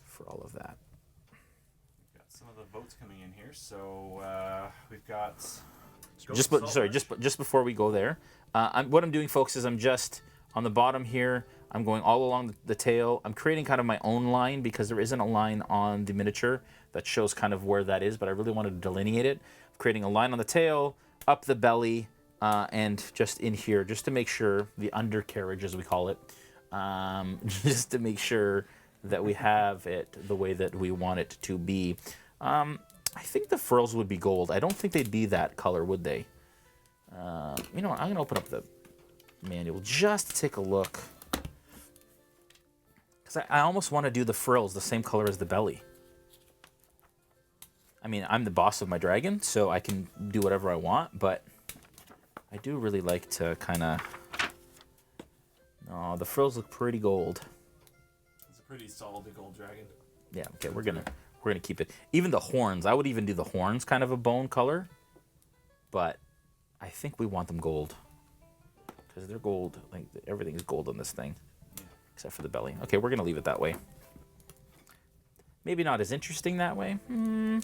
for all of that. Some of the votes coming in here, so we've got. Just before we go there, what I'm doing, folks, is I'm just on the bottom here. I'm going all along the tail. I'm creating kind of my own line because there isn't a line on the miniature that shows kind of where that is, but I really wanted to delineate it. I'm creating a line on the tail, up the belly, and just in here, just to make sure the undercarriage, as we call it, just to make sure that we have it the way that we want it to be. I think the frills would be gold. I don't think they'd be that color, would they? You know what? I'm going to open up the manual just to take a look. Because I almost want to do the frills the same color as the belly. I mean, I'm the boss of my dragon, so I can do whatever I want, but I do really like to kind of... Oh, the frills look pretty gold. It's a pretty solid gold dragon. Yeah, okay, we're gonna keep it. Even the horns, I would even do the horns kind of a bone color, but I think we want them gold because they're gold. Like everything is gold on this thing. Yeah. except for the belly. Okay, we're going to leave it that way. Maybe not as interesting that way. I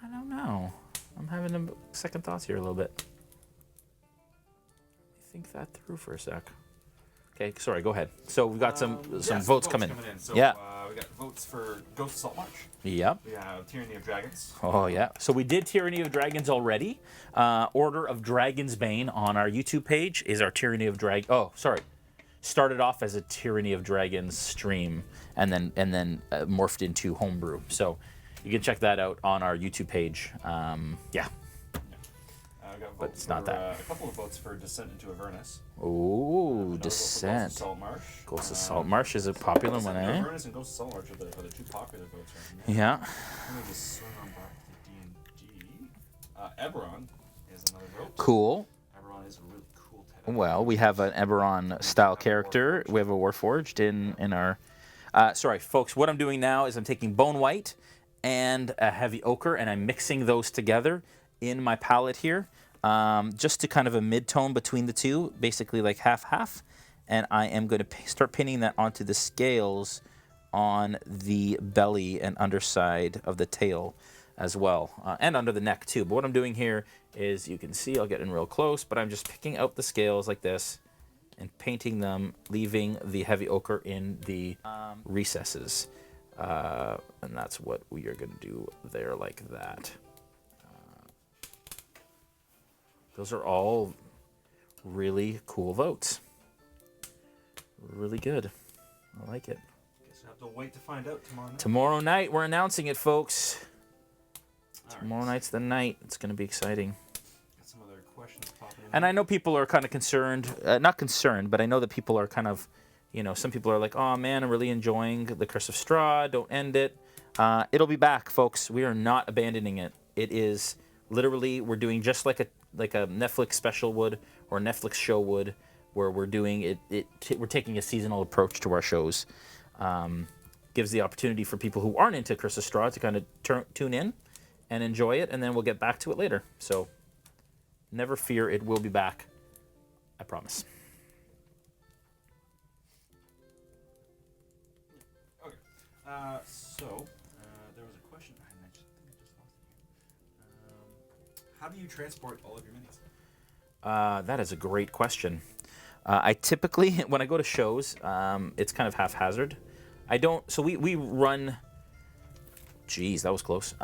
don't know. I'm having a second thoughts here a little bit. Think that through for a sec. Okay, sorry, go ahead. So we've got some votes coming in. So, yeah. We got votes for Ghost of Saltmarsh. Yep. We have Tyranny of Dragons. Oh, yeah. So we did Tyranny of Dragons already. Order of Dragon's Bane on our YouTube page is our Tyranny of Dragons. Oh, sorry. Started off as a Tyranny of Dragons stream and then morphed into homebrew. So you can check that out on our YouTube page. Yeah. But it's not that. A couple of votes for Descent into Avernus. Ooh, Descent. Ghost of Saltmarsh. Ghost of Saltmarsh is a popular one, eh? Avernus and Ghost of Saltmarsh are the two popular votes right now. Yeah. Let me just swing on back to D&D. Eberron is another vote. Cool. Eberron is a really cool title. Well, we have an Eberron-style character. We have a Warforged in our... sorry, folks, what I'm doing now is I'm taking Bone White and a Heavy Ochre, and I'm mixing those together in my palette here. Just to kind of a mid-tone between the two, basically like half-half. And I am going to start pinning that onto the scales on the belly and underside of the tail as well, and under the neck too. But what I'm doing here is, you can see, I'll get in real close, but I'm just picking out the scales like this and painting them, leaving the Heavy Ochre in the recesses. And that's what we are going to do there like that. Those are all really cool votes. Really good. I like it. Guess we'll have to wait to find out tomorrow night. Tomorrow night, we're announcing it, folks. Tomorrow right. night's the night. It's going to be exciting. Got some other questions popping in. And I know people are kind of concerned. Not concerned, but I know that people are kind of, some people are like, oh man, I'm really enjoying The Curse of Strahd. Don't end it. It'll be back, folks. We are not abandoning it. It is literally, we're doing just like a Netflix special would, or a Netflix show would, where we're doing it. We're taking a seasonal approach to our shows. Gives the opportunity for people who aren't into Curse of Strahd to kind of tune in and enjoy it, and then we'll get back to it later. So never fear, it will be back. I promise. Okay. There was a question. I think I just lost it here. How do you transport all of your minis? That is a great question. I typically, when I go to shows, it's kind of haphazard. I don't, so we run, geez, that was close.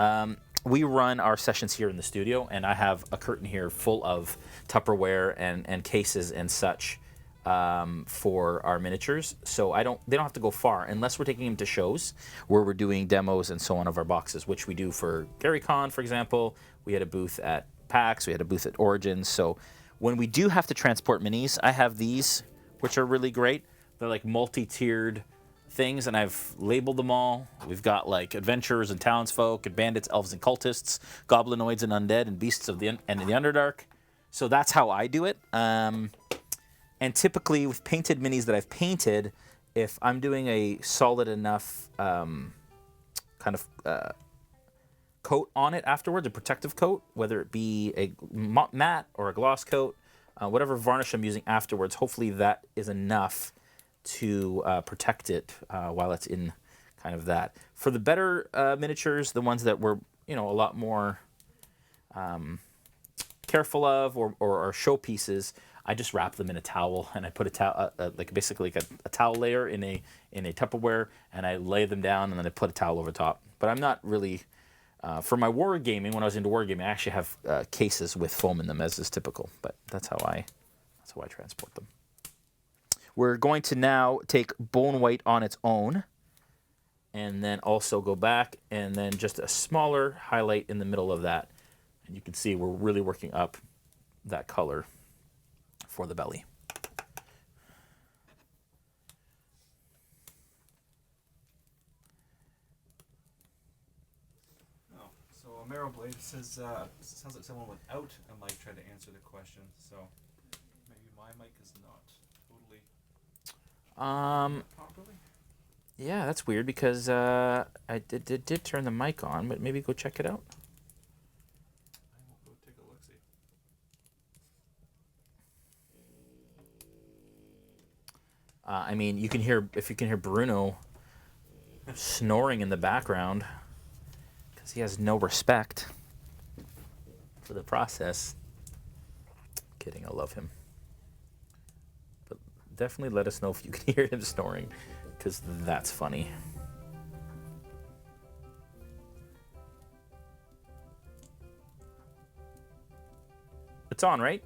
We run our sessions here in the studio, and I have a curtain here full of Tupperware and cases and such for our miniatures. So they don't have to go far unless we're taking them to shows where we're doing demos and so on of our boxes, which we do for GaryCon, for example. We had a booth at PAX, we had a booth at Origins. So when we do have to transport minis, I have these, which are really great. They're like multi-tiered things, and I've labeled them all. We've got like adventurers and townsfolk and bandits, elves and cultists, goblinoids and undead, and beasts of the Underdark. So that's how I do it. And typically with painted minis that I've painted, if I'm doing a solid enough kind of coat on it afterwards, a protective coat, whether it be a matte or a gloss coat, whatever varnish I'm using afterwards, hopefully that is enough to protect it while it's in kind of that. For the better miniatures, the ones that we're a lot more careful of, or are showpieces, I just wrap them in a towel, and I put a towel, basically like a towel layer in a Tupperware, and I lay them down, and then I put a towel over top. But I'm not really for my wargaming. When I was into wargaming, I actually have cases with foam in them, as is typical. But that's how I transport them. We're going to now take Bone White on its own, and then also go back, and then just a smaller highlight in the middle of that. And you can see we're really working up that color for the belly. Oh, so Marrow Blade says, sounds like someone without a mic tried to answer the question, so maybe my mic is not totally properly. Yeah, that's weird, because I did turn the mic on, but maybe go check it out. I will go take a look-see. I mean, you can hear, if you can hear Bruno snoring in the background, because he has no respect for the process. Kidding, I love him. But definitely let us know if you can hear him snoring, because that's funny. It's on, right?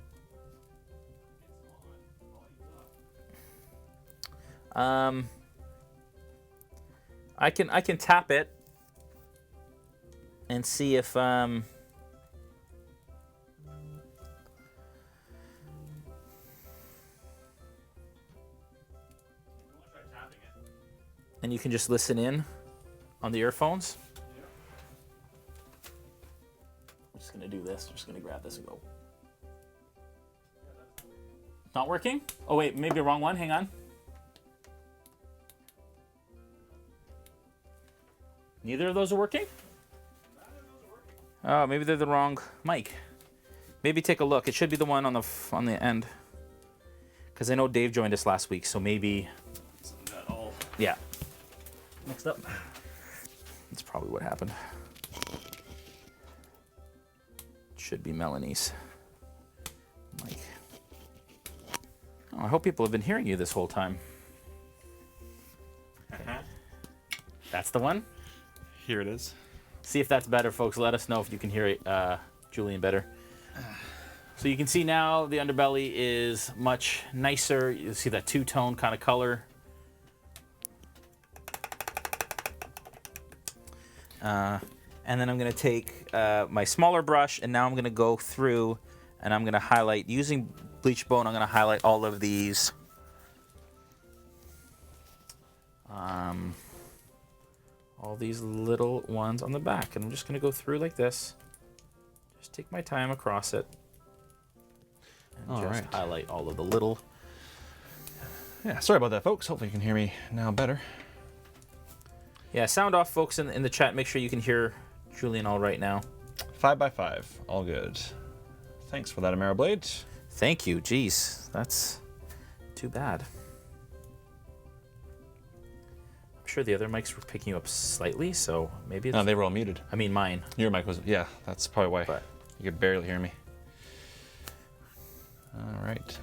I can tap it and see if and you can just listen in on the earphones. I'm just gonna do this. I'm just gonna grab this and go. Not working? Oh wait, maybe the wrong one. Hang on. Neither of those are working? Oh, maybe they're the wrong mic. Maybe take a look. It should be the one on the end. Because I know Dave joined us last week, so maybe. Yeah. Mixed up. That's probably what happened. Should be Melanie's mic. Oh, I hope people have been hearing you this whole time. That's the one? Here it is. See if that's better, folks. Let us know if you can hear it, Julian better. So you can see now the underbelly is much nicer. You see that two-tone kind of color. And then I'm going to take my smaller brush, and now I'm going to go through and I'm going to highlight, using bleach bone, I'm going to highlight all of these. All these little ones on the back, and I'm just going to go through like this. Just take my time across it, and highlight all of the little. Yeah, sorry about that, folks. Hopefully you can hear me now better. Yeah, sound off, folks, in the chat. Make sure you can hear Julian all right now. 5x5, all good. Thanks for that, Ameriblade. Thank you. Jeez, that's too bad. Sure the other mics were picking you up slightly, so maybe it's... No, they were all muted. I mean mine. Your mic was... Yeah, that's probably why. But you could barely hear me. All right.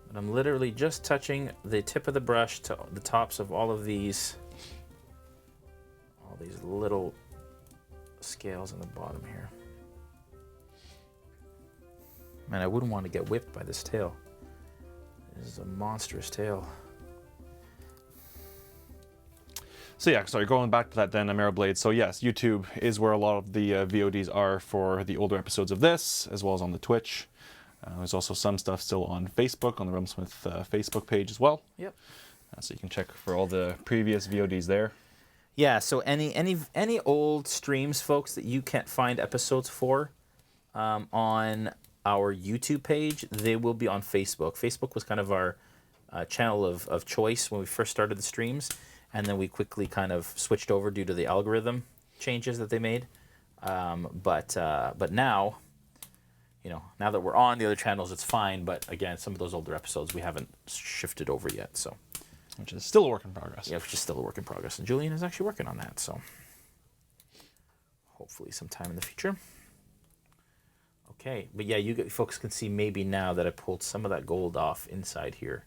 But I'm literally just touching the tip of the brush to the tops of all of these... all these little scales on the bottom here. Man, I wouldn't want to get whipped by this tail. This is a monstrous tail. So yeah, sorry, going back to that then, Ameriblade. So yes, YouTube is where a lot of the VODs are for the older episodes of this, as well as on the Twitch. There's also some stuff still on Facebook, on the RealmSmith Facebook page as well. Yep. So you can check for all the previous VODs there. Yeah, so any old streams, folks, that you can't find episodes for on our YouTube page, they will be on Facebook. Facebook was kind of our channel of choice when we first started the streams. And then we quickly kind of switched over due to the algorithm changes that they made. But now, you know, now that we're on the other channels, it's fine. But again, some of those older episodes we haven't shifted over yet. So, which is still a work in progress. Yeah, which is still a work in progress. And Julian is actually working on that. So hopefully sometime in the future. Okay, but yeah, you folks can see maybe now that I pulled some of that gold off inside here.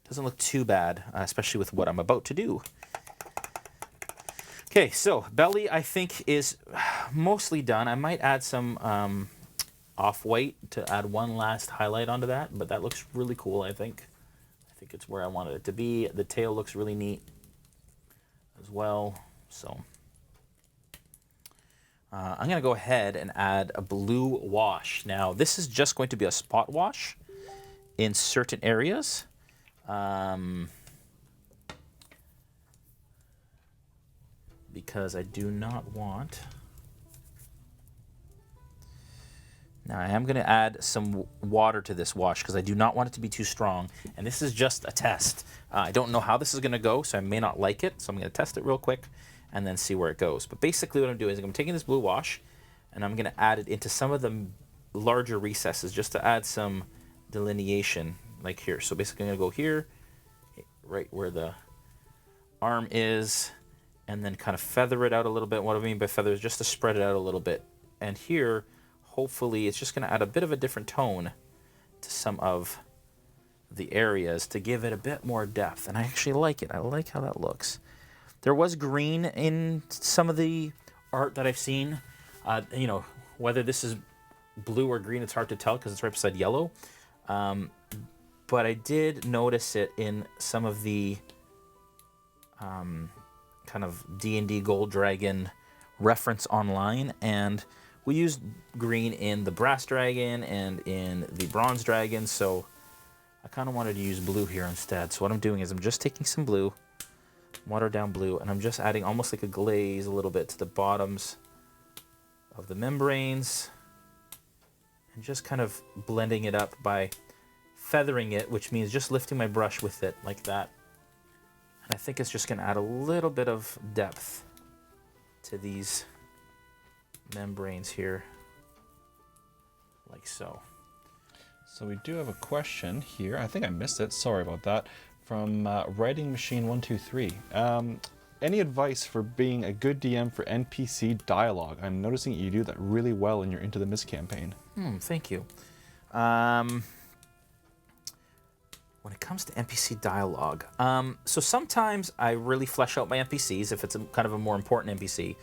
Doesn't look too bad, especially with what I'm about to do. Okay, so belly I think is mostly done. I might add some off-white to add one last highlight onto that, but that looks really cool, I think. I think it's where I wanted it to be. The tail looks really neat as well. So I'm going to go ahead and add a blue wash. Now, this is just going to be a spot wash in certain areas. Because I do not want... Now I am going to add some water to this wash because I do not want it to be too strong. And this is just a test. I don't know how this is going to go, so I may not like it. So I'm going to test it real quick and then see where it goes. But basically what I'm doing is I'm taking this blue wash and I'm going to add it into some of the larger recesses just to add some delineation like here. So basically I'm going to go here, right where the arm is, and then kind of feather it out a little bit. What I mean by feather is just to spread it out a little bit. And here, hopefully, it's just going to add a bit of a different tone to some of the areas to give it a bit more depth. And I actually like it. I like how that looks. There was green in some of the art that I've seen. You know, whether this is blue or green, it's hard to tell because it's right beside yellow. But I did notice it in some of the kind of D&D Gold Dragon reference online, and we used green in the Brass Dragon and in the Bronze Dragon, so I kind of wanted to use blue here instead. So what I'm doing is I'm just taking some blue, watered down blue, and I'm just adding almost like a glaze a little bit to the bottoms of the membranes, and just kind of blending it up by feathering it, which means just lifting my brush with it like that. And I think it's just going to add a little bit of depth to these membranes here, like so. So we do have a question here. I think I missed it. Sorry about that. From Writing Machine 123. Any advice for being a good DM for NPC dialogue? I'm noticing you do that really well in your Into the Mist campaign. Thank you. When it comes to NPC dialogue, so sometimes I really flesh out my NPCs if it's kind of a more important NPC.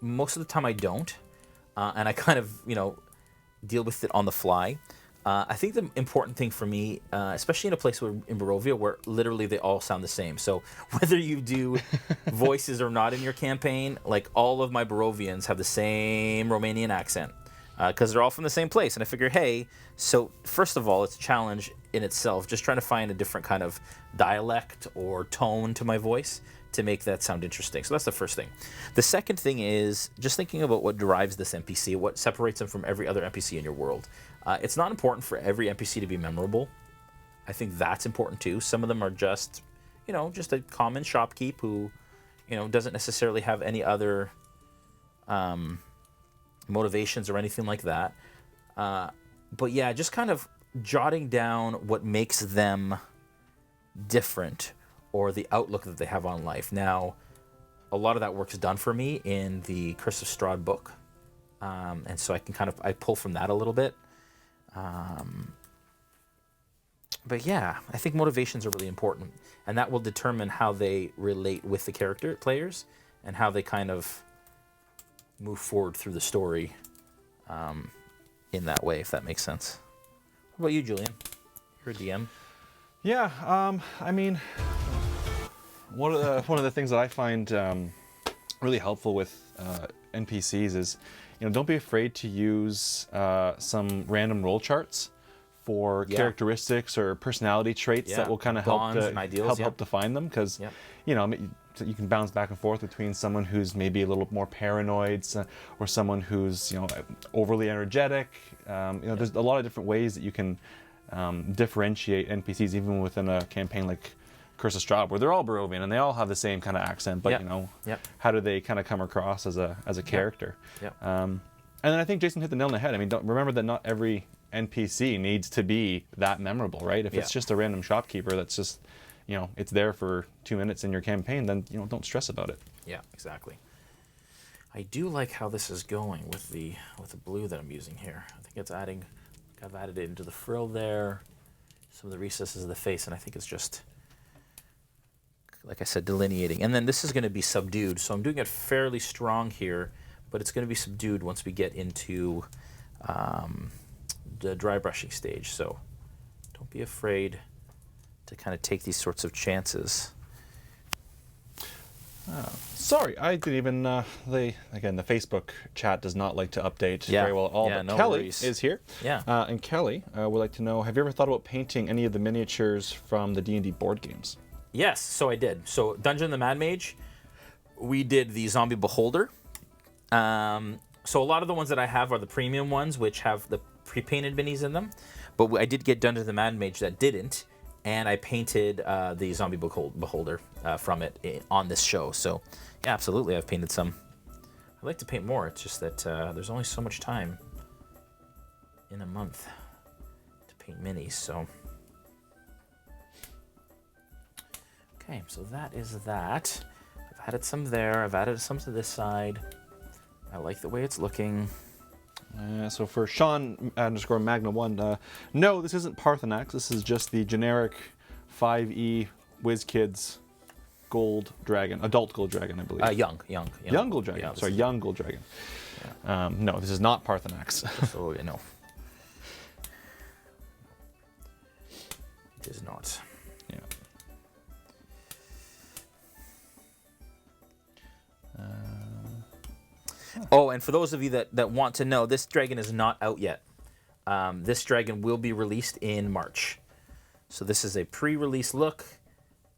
Most of the time I don't, and I kind of, you know, deal with it on the fly. I think the important thing for me, especially in a place in Barovia where literally they all sound the same. So whether you do voices or not in your campaign, like all of my Barovians have the same Romanian accent because they're all from the same place. And I figure, hey, so first of all, it's a challenge in itself, just trying to find a different kind of dialect or tone to my voice to make that sound interesting. So that's the first thing. The second thing is just thinking about what drives this NPC, what separates them from every other NPC in your world. It's not important for every NPC to be memorable. I think that's important too. Some of them are just, you know, just a common shopkeep who, you know, doesn't necessarily have any other motivations or anything like that. But yeah, just kind of jotting down what makes them different or the outlook that they have on life. Now, a lot of that work is done for me in the Curse of Strahd book. And so I can I pull from that a little bit. But yeah, I think motivations are really important, and that will determine how they relate with the character players and how they kind of move forward through the story in that way, if that makes sense. What about you, Julian? You're a DM. Yeah, I mean, one of the things that I find really helpful with NPCs is, you know, don't be afraid to use some random roll charts for characteristics or personality traits that will kind of help define them, because you know, you can bounce back and forth between someone who's maybe a little more paranoid or someone who's, you know, overly energetic. You know, there's a lot of different ways that you can differentiate NPCs even within a campaign like Curse of Strahd, where they're all Barovian and they all have the same kind of accent, but you know, how do they kind of come across as a character? And then I think Jason hit the nail on the head. I mean, remember that not every NPC needs to be that memorable, right? If it's just a random shopkeeper that's just, you know, it's there for 2 minutes in your campaign, then, you know, don't stress about it. Yeah, exactly. I do like how this is going with the blue that I'm using here. I think it's adding, I've added it into the frill there, some of the recesses of the face, and I think it's just, like I said, delineating. And then this is going to be subdued, so I'm doing it fairly strong here, but it's going to be subdued once we get into the dry brushing stage. So don't be afraid to kind of take these sorts of chances. Sorry, I didn't even, the Facebook chat does not like to update very well at all, but no Kelly worries. is here. And Kelly would like to know, have you ever thought about painting any of the miniatures from the D&D board games? Yes, so I did. So Dungeon of the Mad Mage, we did the Zombie Beholder. So a lot of the ones that I have are the premium ones, which have the pre-painted minis in them. But I did get Dungeon of the Mad Mage that didn't, and I painted the Zombie Beholder from it on this show. So yeah, absolutely, I've painted some. I'd like to paint more. It's just that there's only so much time in a month to paint minis. So Okay, so that is that. I've added some there. I've added some to this side. I like the way it's looking. So for Sean _Magna1, no, this isn't Parthenax. This is just the generic 5e WizKids gold dragon, adult gold dragon, I believe. Young gold dragon. Yeah, Sorry, young gold dragon. Yeah. No, this is not Parthenax. So you know, it is not. Yeah. Oh, and for those of you that want to know, this dragon is not out yet. This dragon will be released in March. So this is a pre-release look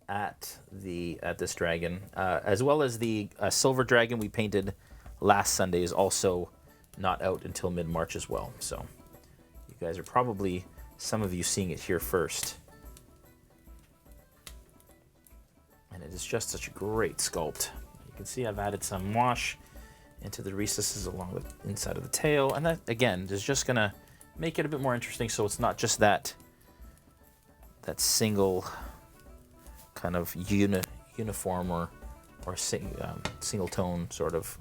at this dragon, as well as the silver dragon we painted last Sunday is also not out until mid-March as well. So you guys are probably, some of you, seeing it here first. And it is just such a great sculpt. You can see I've added some wash into the recesses along the inside of the tail, and that again is just gonna make it a bit more interesting, so it's not just that single kind of uniform or single tone sort of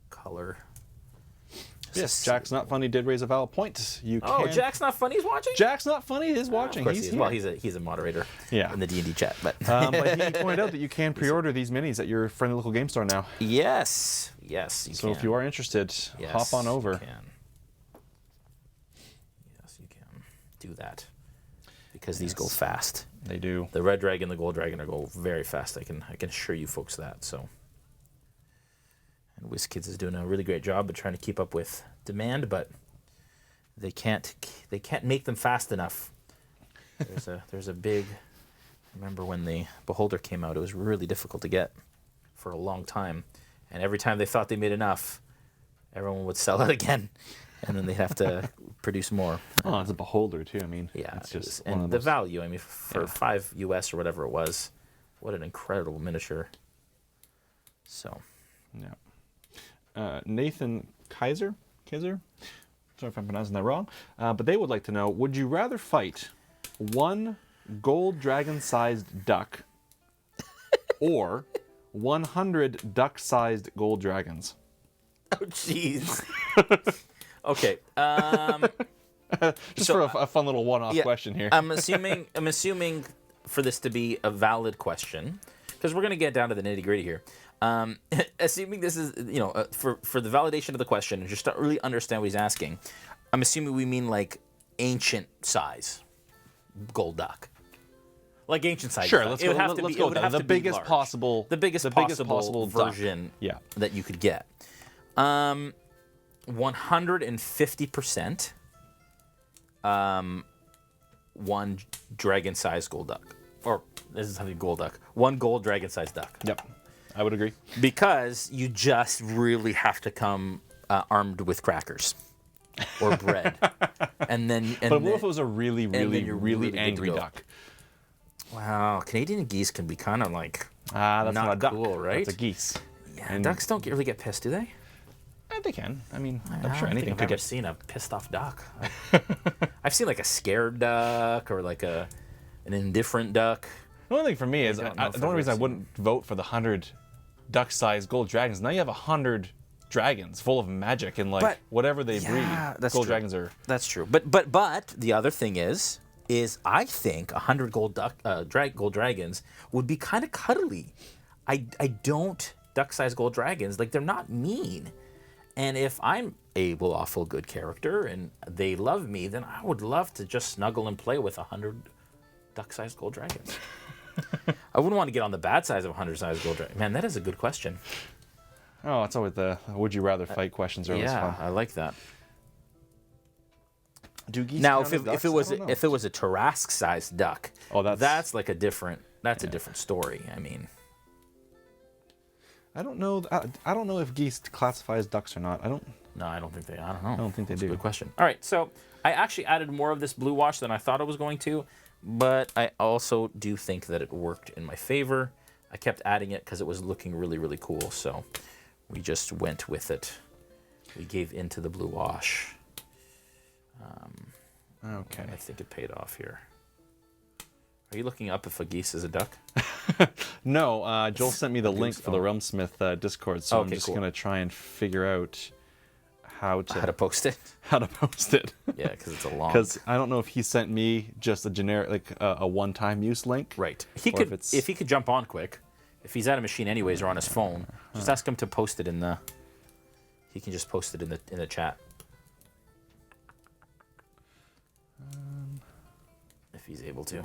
color. Yes, Jack's Not Funny did raise a valid point. Oh, Jack's Not Funny is watching? Jack's Not Funny is watching. Of course he's he is. here. Well, he's a moderator Yeah. in the D&D chat. But but he pointed out that you can pre-order these minis at your friendly local game store now. yes, you So can. if you are interested, Yes, hop on over. You can. Yes, you can do that because these go fast. They do. The red dragon, the gold dragon, go very fast. I can assure you folks that. So, and WizKids is doing a really great job of trying to keep up with demand, but they can't make them fast enough. There's a big. I remember when the Beholder came out, it was really difficult to get for a long time, and every time they thought they made enough, everyone would sell it again, and then they'd have to produce more. Oh, it's a Beholder too. I mean, Yeah, it's just and the value. I mean, for $5 US or whatever it was, what an incredible miniature. So, yeah. Nathan Kaiser, sorry if I'm pronouncing that wrong, but they would like to know: would you rather fight one gold dragon-sized duck or 100 duck-sized gold dragons? oh jeez. Okay. Just for a fun little one-off question here. I'm assuming for this to be a valid question, because we're going to get down to the nitty-gritty here. Assuming this is, for the validation of the question, and just to really understand what he's asking, I'm assuming we mean like ancient size gold duck. Like ancient size. Sure, duck. let's It would go. have to Let's be- go it with would that. have The to be biggest large. possible. The biggest possible duck. version Yeah. that you could get. 150%. One dragon-sized gold duck, or this is something gold duck. One gold dragon-sized duck. Yep, I would agree. Because you just really have to come armed with crackers or bread, and then. But what if it was a really, really, you're really good to angry go. duck? Wow, Canadian geese can be kind of like That's not a duck. cool, right? That's a geese. Yeah, And- ducks don't really get pissed, do they? They can. I mean, I I'm don't sure think anything I've could ever get. seen a pissed off duck. I've seen like a scared duck or like an indifferent duck. The only thing for me is don't know if the I've only reason I ever wouldn't vote for the 100 duck-sized gold dragons. Now you have 100 dragons full of magic and like But- whatever they Yeah, breed. that's Gold true. dragons are. That's true. But the other thing is I think 100 gold dragons would be kind of cuddly. I don't duck-sized gold dragons, like they're not mean. And if I'm a lawful good character and they love me, then I would love to just snuggle and play with 100 duck-sized gold dragons. I wouldn't want to get on the bad side of 100-sized gold dragon. Man, that is a good question. Oh, it's always the would you rather fight questions are always Yeah, fun. I like that. Do geese Now, count as ducks? if it was I don't know. if it was a Tarrasque-sized duck, Oh, that's- like a different a different story. I mean, I don't know. I don't know if geese classify as ducks or not. I don't. no, I don't think they. I don't know. I don't think they do. Good question. All right, so I actually added more of this blue wash than I thought I was going to, but I also do think that it worked in my favor. I kept adding it because it was looking really, really cool. So we just went with it. We gave into the blue wash. Okay. I think it paid off here. Are you looking up if a geese is a duck? No, Joel sent me the link for the RealmSmith Discord, so I'm Okay, just cool. gonna try and figure out how to post it? how to post it. Yeah, because it's a long. Because I don't know if he sent me just a generic, like a one-time use link. Right. He or could, if he could jump on quick, if he's at a machine anyways or on his phone, just ask him to post it in the. He can just post it in the chat. If he's able to.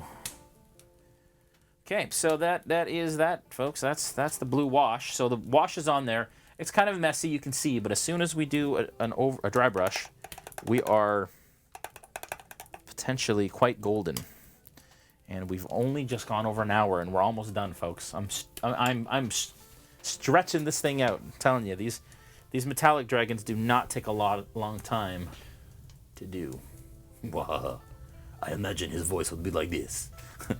Okay, so that is that, folks. That's the blue wash. So the wash is on there. It's kind of messy, you can see, but as soon as we do a dry brush, we are potentially quite golden. And we've only just gone over an hour, and we're almost done, folks. I'm stretching this thing out. I'm telling you, these metallic dragons do not take a long time to do. I imagine his voice would be like this.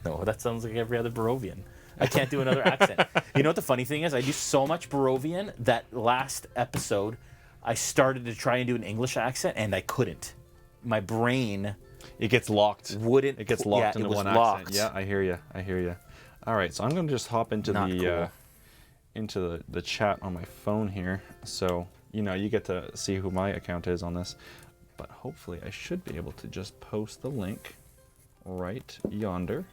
No, that sounds like every other Barovian. I can't do another accent. You know what the funny thing is? I do so much Barovian that last episode, I started to try and do an English accent, and I couldn't. My brain... It gets locked. Wouldn't... It gets locked into one locked. accent. Yeah, I hear you. I hear you. All right, so I'm going to just hop into the chat on my phone here. So, you get to see who my account is on this. But hopefully I should be able to just post the link right yonder.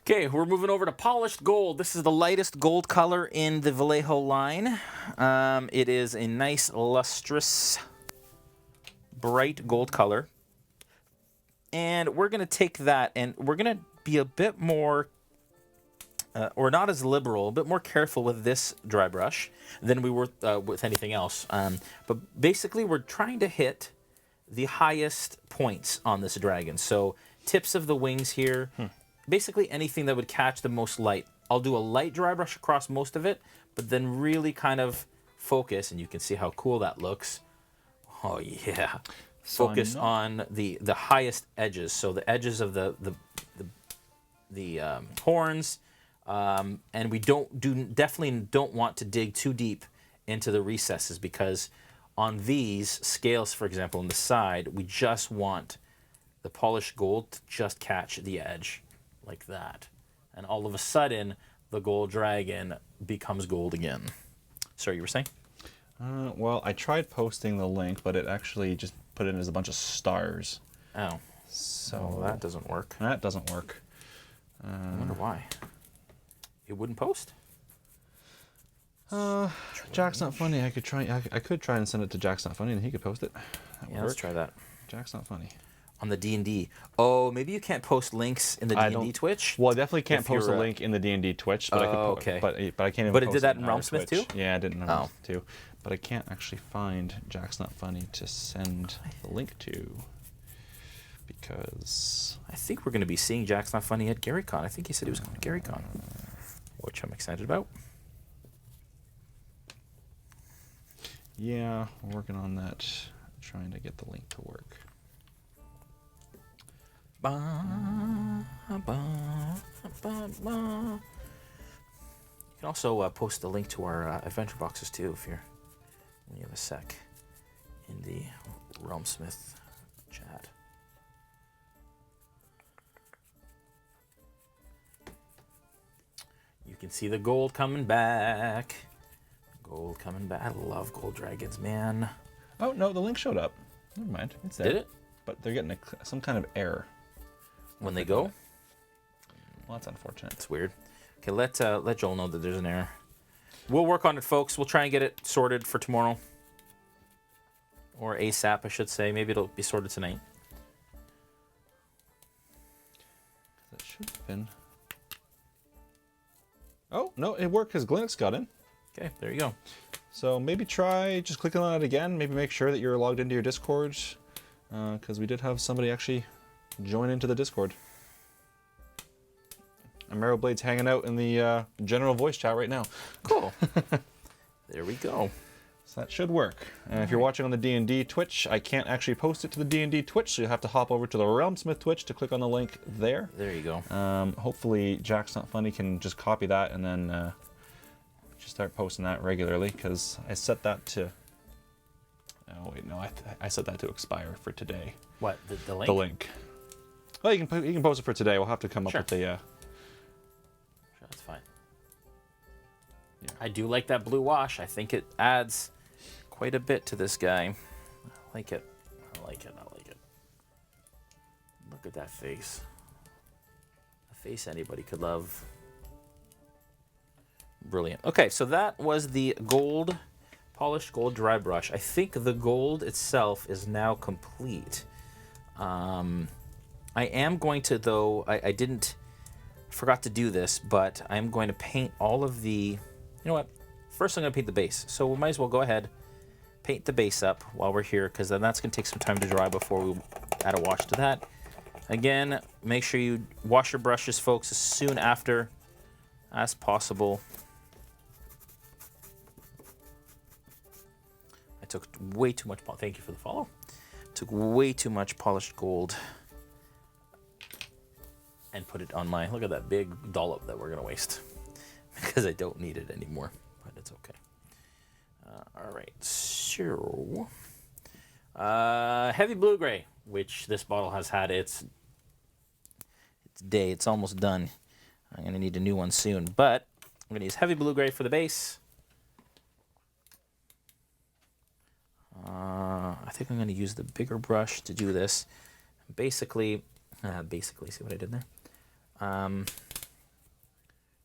Okay, we're moving over to polished gold. This is the lightest gold color in the Vallejo line. It is a nice, lustrous, bright gold color. And we're going to take that and we're going to be a bit more, or not as liberal, a bit more careful with this dry brush than we were with anything else. But basically, we're trying to hit the highest points on this dragon. So tips of the wings here, basically anything that would catch the most light. I'll do a light dry brush across most of it, but then really kind of focus, and you can see how cool that looks. Oh yeah. Focus on the highest edges. So the edges of the horns, and we definitely don't want to dig too deep into the recesses, because on these scales, for example, on the side, we just want the polished gold to just catch the edge like that. And all of a sudden, the gold dragon becomes gold again. Sorry, you were saying? Well, I tried posting the link, but it actually just put it as a bunch of stars. Oh. So that doesn't work. That doesn't work. I wonder why. It wouldn't post? Jack's not funny. I could try and send it to Jack's not funny, and he could post it. Let's try that. Jack's not funny. On the D&D. Oh, maybe you can't post links in the D&D Twitch? Well, I definitely can't post a link in the D&D Twitch, but I could okay. but I can't even But it post did that in our RealmSmith Twitch. too? Yeah, I did in RealmSmith too. But I can't actually find Jack's Not Funny to send the link to, because I think we're going to be seeing Jack's Not Funny at GaryCon. I think he said he was going to GaryCon, which I'm excited about. Yeah, we're working on that, trying to get the link to work. You can also post the link to our adventure boxes too, if you have a sec, in the RealmSmith chat. You can see the gold coming back. Gold coming back. I love gold dragons, man. Oh no, the link showed up. Never mind, it's there. Did it? But they're getting some kind of error when they go. Well, that's unfortunate. It's weird. Okay, let Joel know that there's an error. We'll work on it, folks. We'll try and get it sorted for tomorrow. Or ASAP, I should say. Maybe it'll be sorted tonight. That should have been. Oh, no, it worked because Glenix got in. Okay, there you go. So maybe try just clicking on it again. Maybe make sure that you're logged into your Discord, because we did have somebody actually join into the Discord. And Marrowblade's hanging out in the general voice chat right now. Cool. There we go. So that should work. And if you're watching on the D&D Twitch, I can't actually post it to the D&D Twitch, so you'll have to hop over to the RealmSmith Twitch to click on the link there. There you go. Hopefully Jack's Not Funny can just copy that and then just start posting that regularly, because I set that to... Oh wait, no, I set that to expire for today. What, the link? The link. Well, you can post it for today. We'll have to come up with a. Sure, that's fine. Yeah. I do like that blue wash. I think it adds quite a bit to this guy. I like it. I like it. I like it. Look at that face. A face anybody could love. Brilliant. Okay, so that was the gold, polished gold dry brush. I think the gold itself is now complete. I am going to, though, I forgot to do this, but I'm going to paint all of the, you know what? First I'm going to paint the base. So we might as well go ahead, paint the base up while we're here, because then that's going to take some time to dry before we add a wash to that. Again, make sure you wash your brushes, folks, as soon after as possible. I took way too much, thank you for the follow. Took way too much polished gold and put it on my, look at that big dollop that we're gonna waste because I don't need it anymore, but it's okay. All right, so heavy blue gray, which this bottle has had its day. It's almost done. I'm gonna need a new one soon, but I'm gonna use heavy blue gray for the base. I think I'm gonna use the bigger brush to do this. Basically, see what I did there?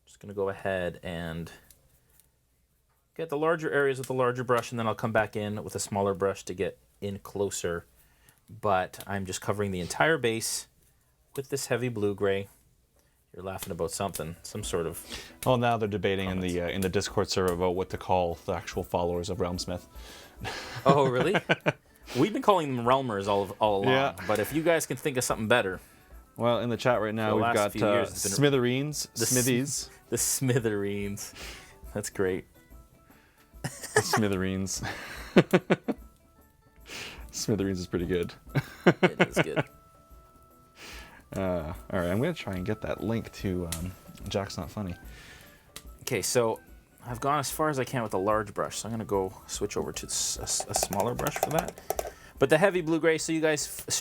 Just gonna go ahead and get the larger areas with the larger brush, and then I'll come back in with a smaller brush to get in closer. But I'm just covering the entire base with this heavy blue gray. You're laughing about something, some sort of. Well, now they're debating in the Discord server about what to call the actual followers of RealmSmith. Oh, really? We've been calling them Realmers all along. Yeah. But if you guys can think of something better. Well, in the chat right now, we've got Smithereens, Smithies. The Smithereens. That's great. Smithereens. Smithereens is pretty good. It is good. All right, I'm going to try and get that link to Jack's Not Funny. Okay, so I've gone as far as I can with a large brush, so I'm going to go switch over to a smaller brush for that. But the heavy blue gray, so you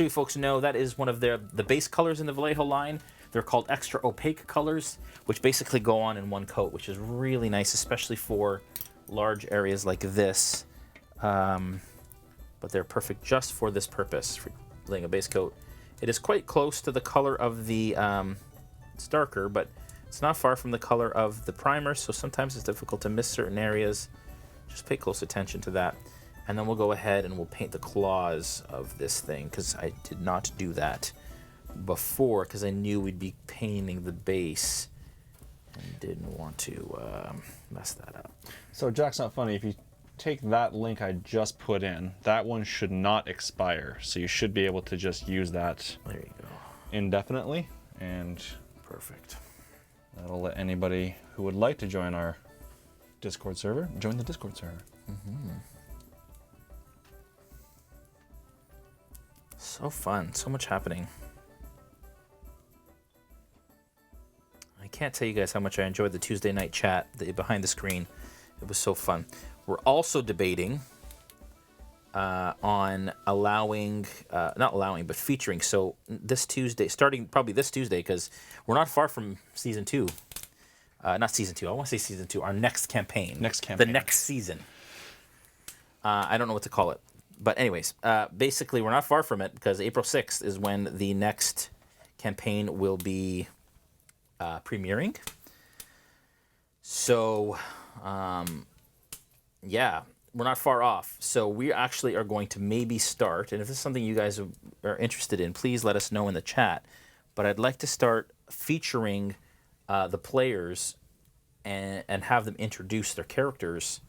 folks know, that is one of the base colors in the Vallejo line. They're called extra opaque colors, which basically go on in one coat, which is really nice, especially for large areas like this. But they're perfect just for this purpose, for laying a base coat. It is quite close to the color of the, it's darker, but it's not far from the color of the primer, so sometimes it's difficult to miss certain areas. Just pay close attention to that. And then we'll go ahead and we'll paint the claws of this thing, because I did not do that before, because I knew we'd be painting the base and didn't want to mess that up. So Jack's Not Funny, if you take that link I just put in, that one should not expire, so you should be able to just use that there you go indefinitely, and perfect. That'll let anybody who would like to join our Discord server join the Discord server. So fun, so much happening. I can't tell you guys how much I enjoyed the Tuesday night chat, the behind the screen. It was so fun. We're also debating on allowing, not allowing, but featuring. So this Tuesday, starting probably this Tuesday, because we're not far from season 2. Not season 2, I want to say season 2, our next campaign. The next season. I don't know what to call it. But anyways, basically we're not far from it, because April 6th is when the next campaign will be premiering. So, yeah, we're not far off. So we actually are going to maybe start, and if this is something you guys are interested in, please let us know in the chat. But I'd like to start featuring the players and have them introduce their characters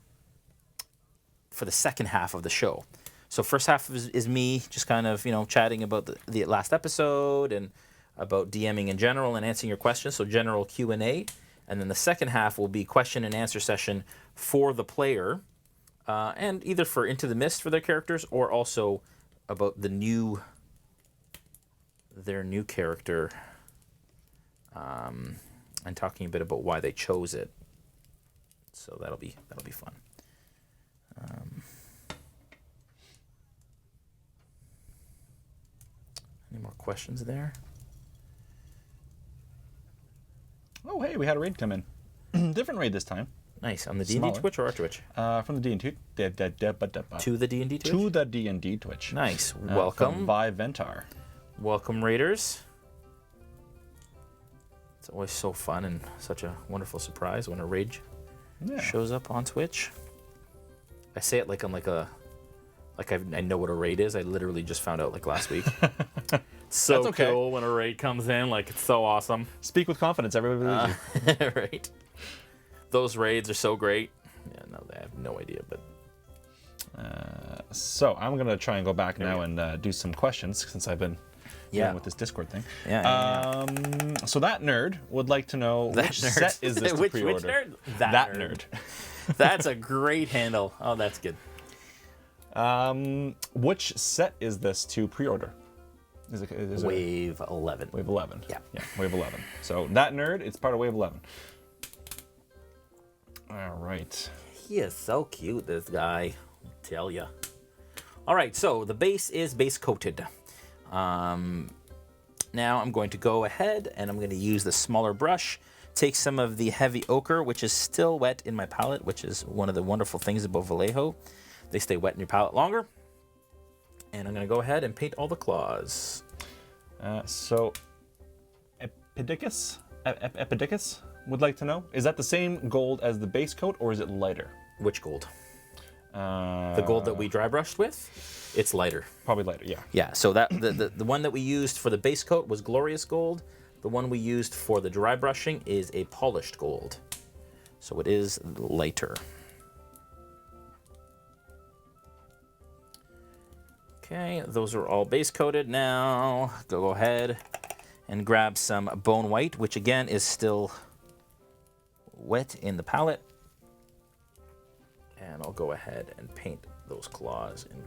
for the second half of the show. So first half is me just kind of, chatting about the last episode and about DMing in general and answering your questions, so general Q&A. And then the second half will be question and answer session for the player, and either for Into the Mist for their characters, or also about their new character, and talking a bit about why they chose it. So that'll be fun. Any more questions there? Oh, hey, we had a raid come in. Different raid this time. Nice. On the D&D Smaller. Twitch or our Twitch? From the D&D To the D&D Twitch? To the D&D Twitch. Nice. From Welcome. Ventar. Welcome, Raiders. It's always so fun and such a wonderful surprise when a raid shows up on Twitch. I say it like I'm I know what a raid is. I literally just found out like last week. It's so That's okay. cool when a raid comes in. Like, it's so awesome. Speak with confidence. Everybody believes you. Right. Those raids are so great. Yeah, no, they have no idea, but... So I'm going to try and go back now and do some questions since I've been dealing with this Discord thing. Yeah. So that nerd would like to know which set is this to pre-order? Which nerd? That nerd. That's a great handle. Oh, that's good. Which set is this to pre-order? Is Wave 11. Wave 11. Yeah. Wave 11. So that nerd, it's part of Wave 11. All right. He is so cute, this guy. I'll tell ya. All right, so the base is base coated. Now I'm going to go ahead and I'm going to use the smaller brush, take some of the heavy ochre, which is still wet in my palette, which is one of the wonderful things about Vallejo. They stay wet in your palette longer. And I'm going to go ahead and paint all the claws. So Epidicus would like to know, is that the same gold as the base coat or is it lighter? Which gold? The gold that we dry brushed with? It's lighter. Probably lighter, yeah. Yeah, so that the one that we used for the base coat was glorious gold. The one we used for the dry brushing is a polished gold. So it is lighter. Okay, those are all base coated now. Go ahead and grab some bone white, which again is still wet in the palette. And I'll go ahead and paint those claws in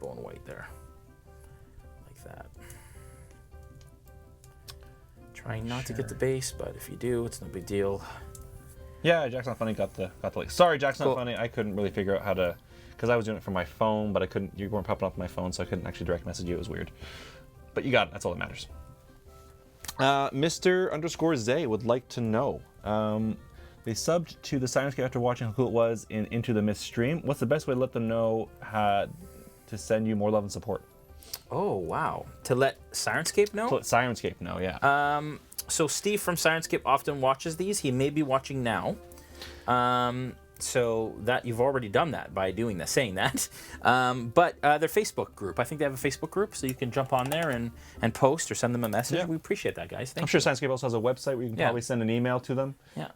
bone white there. Like that. Trying not to get the base, but if you do, it's no big deal. Yeah, Jack's Not Funny got the link. Sorry, Jack's Not Funny. I couldn't really figure out how to, because I was doing it from my phone, but I couldn't. You weren't popping up on my phone, so I couldn't actually direct message you. It was weird. But you got it. That's all that matters. Mr_Zay would like to know. They subbed to the Sirenscape after watching how cool it was in Into the Mist stream. What's the best way to let them know how to send you more love and support? Oh, wow. To let Sirenscape know? To let Sirenscape know, yeah. So Steve from Sirenscape often watches these. He may be watching now. So that you've already done that by doing that, saying that. But their Facebook group, I think they have a Facebook group, so you can jump on there and post or send them a message. Yeah. We appreciate that, guys. I'm sure Sirenscape also has a website where you can probably send an email to them. Yeah.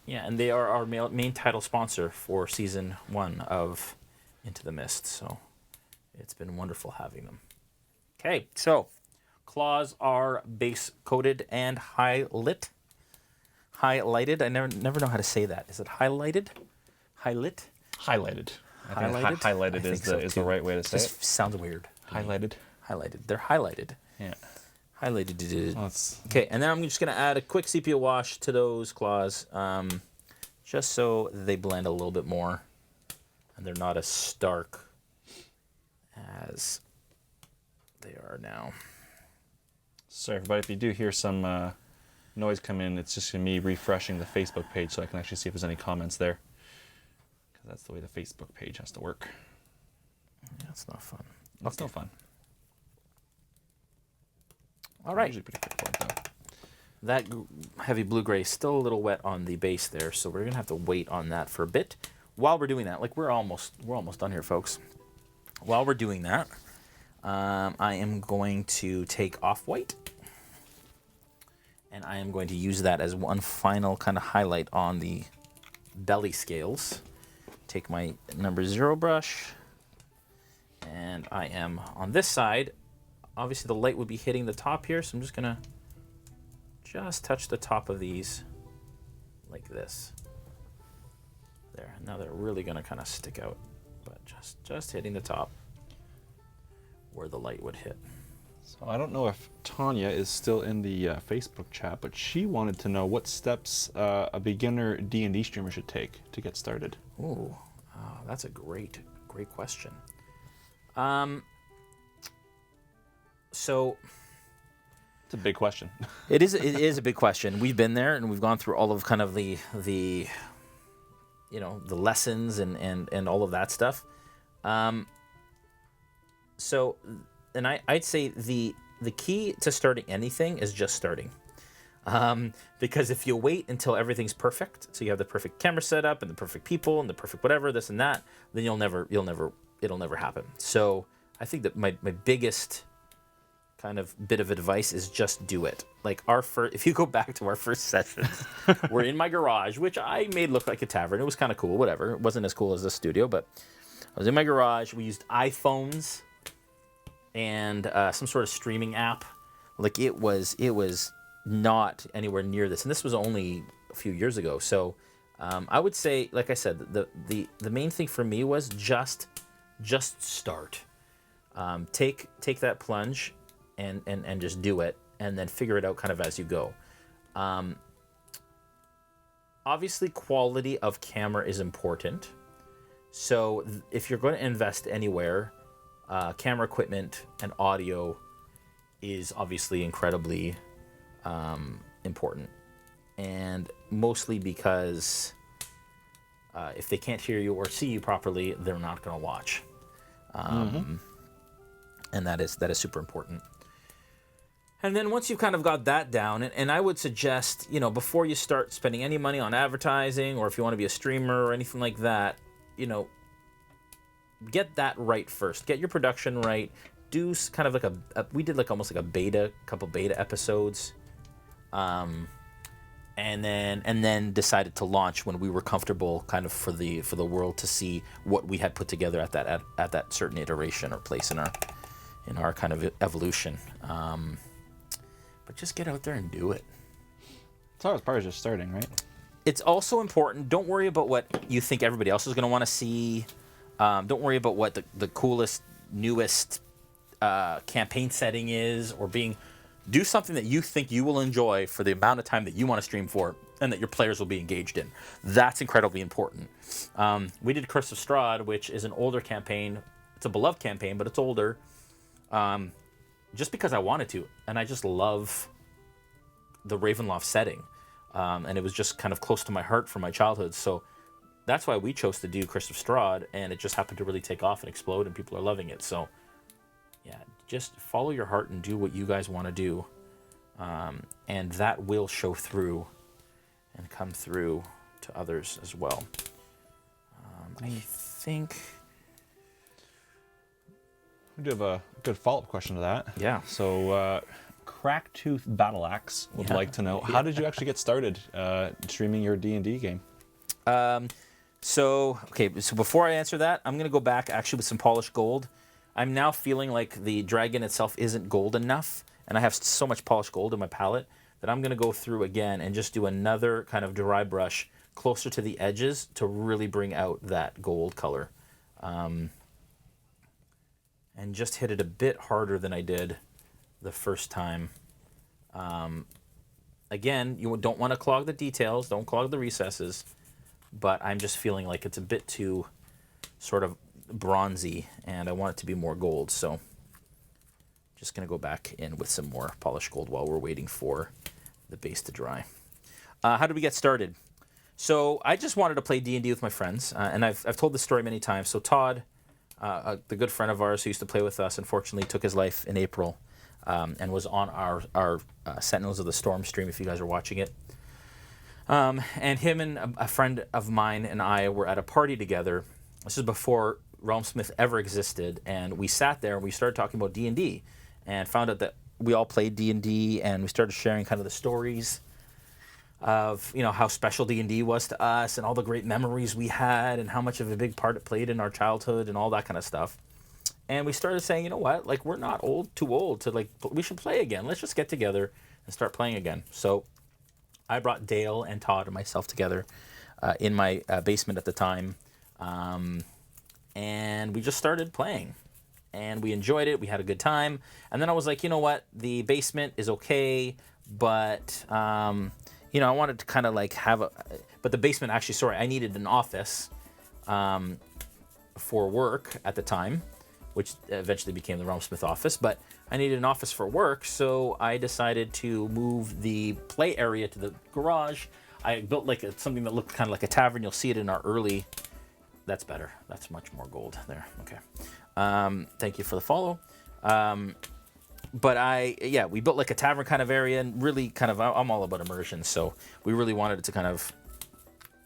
Yeah, and they are our main title sponsor for season 1 of Into the Mist. So it's been wonderful having them. Okay, so claws are base coated and highlighted. I never know how to say that. Is it highlighted? Highlight? Highlighted. I think Highlighted? highlighted is the right way to say it. Just sounds weird. Highlighted. Highlighted. They're highlighted. Yeah. Highlighted. Well, okay, and then I'm just going to add a quick sepia wash to those claws, just so they blend a little bit more, and they're not as stark as they are now. Sorry, everybody, if you do hear some noise come in, it's just me refreshing the Facebook page so I can actually see if there's any comments there. Because that's the way the Facebook page has to work. Yeah, it's not fun. It's still fun. All right. Usually pretty quick though. That heavy blue-gray is still a little wet on the base there, so we're going to have to wait on that for a bit. While we're doing that, like we're almost done here, folks. While we're doing that, I am going to take off-white. And I am going to use that as one final kind of highlight on the belly scales. Take my number 0 brush, and I am on this side. Obviously the light would be hitting the top here, so I'm just gonna touch the top of these like this. There, now they're really gonna kind of stick out, but just hitting the top where the light would hit. So I don't know if Tanya is still in the Facebook chat, but she wanted to know what steps a beginner D&D streamer should take to get started. Ooh, that's a great question. So It's a big question. It is a big question. We've been there, and we've gone through all of kind of the lessons and all of that stuff. So, and I'd say the key to starting anything is just starting. Because if you wait until everything's perfect, so you have the perfect camera setup and the perfect people and the perfect whatever, this and that, then it'll never happen. So I think that my biggest kind of bit of advice is just do it. Like if you go back to our first sessions, we're in my garage, which I made look like a tavern. It was kind of cool, whatever. It wasn't as cool as the studio, but I was in my garage. We used iPhones and some sort of streaming app. Like it was not anywhere near this, and this was only a few years ago. So I would say, like I said, the main thing for me was just start. Take that plunge and just do it, and then figure it out kind of as you go. Obviously, quality of camera is important. So if you're going to invest anywhere, camera equipment and audio is obviously incredibly important, and mostly because if they can't hear you or see you properly, they're not going to watch, and that is super important. And then once you've kind of got that down, and I would suggest, before you start spending any money on advertising, or if you want to be a streamer or anything like that, get that right first. Get your production right. Do kind of like we did like almost like a couple beta episodes, and then decided to launch when we were comfortable, kind of for the world to see what we had put together at that certain iteration or place in our kind of evolution. But just get out there and do it. It's always part of just starting, right? It's also important. Don't worry about what you think everybody else is going to want to see. Don't worry about what the coolest, newest campaign setting is, or do something that you think you will enjoy for the amount of time that you want to stream for, and that your players will be engaged in. That's incredibly important. We did Curse of Strahd, which is an older campaign. It's a beloved campaign, but it's older. Just because I wanted to, and I just love the Ravenloft setting, and it was just kind of close to my heart from my childhood. So that's why we chose to do Curse of Strahd, and it just happened to really take off and explode, and people are loving it. So yeah, just follow your heart and do what you guys want to do, and that will show through and come through to others as well. I think we do have a good follow-up question to that. Yeah. So, Cracktooth Battle Axe would like to know, how did you actually get started streaming your D&D game? So before I answer that, I'm going to go back actually with some polished gold. I'm now feeling like the dragon itself isn't gold enough, and I have so much polished gold in my palette that I'm going to go through again and just do another kind of dry brush closer to the edges to really bring out that gold color. And just hit it a bit harder than I did the first time. Again, you don't want to clog the details, don't clog the recesses, but I'm just feeling like it's a bit too sort of bronzy, and I want it to be more gold, so just going to go back in with some more polished gold while we're waiting for the base to dry. How did we get started? So I just wanted to play D&D with my friends, and I've told this story many times. So Todd, the good friend of ours who used to play with us, unfortunately took his life in April, and was on our Sentinels of the Storm stream, if you guys are watching it. And him and a friend of mine and I were at a party together. This is before RealmSmith ever existed, and we sat there and we started talking about D&D, and found out that we all played D&D, and we started sharing kind of the stories of, how special D&D was to us, and all the great memories we had, and how much of a big part it played in our childhood, and all that kind of stuff. And we started saying, you know what, like, we're not too old to, like, we should play again. Let's just get together and start playing again. So I brought Dale and Todd and myself together in my basement at the time, and we just started playing. And we enjoyed it. We had a good time. And then I was like, you know what, the basement is okay, but I wanted to kind of like but the basement actually, I needed an office for work at the time, which eventually became the RealmSmith office. But I needed an office for work, so I decided to move the play area to the garage. I built like something that looked kind of like a tavern. You'll see it in our early. That's better. That's much more gold there. Okay. Thank you for the follow. But we built like a tavern kind of area, and really kind of, I'm all about immersion, so we really wanted it to kind of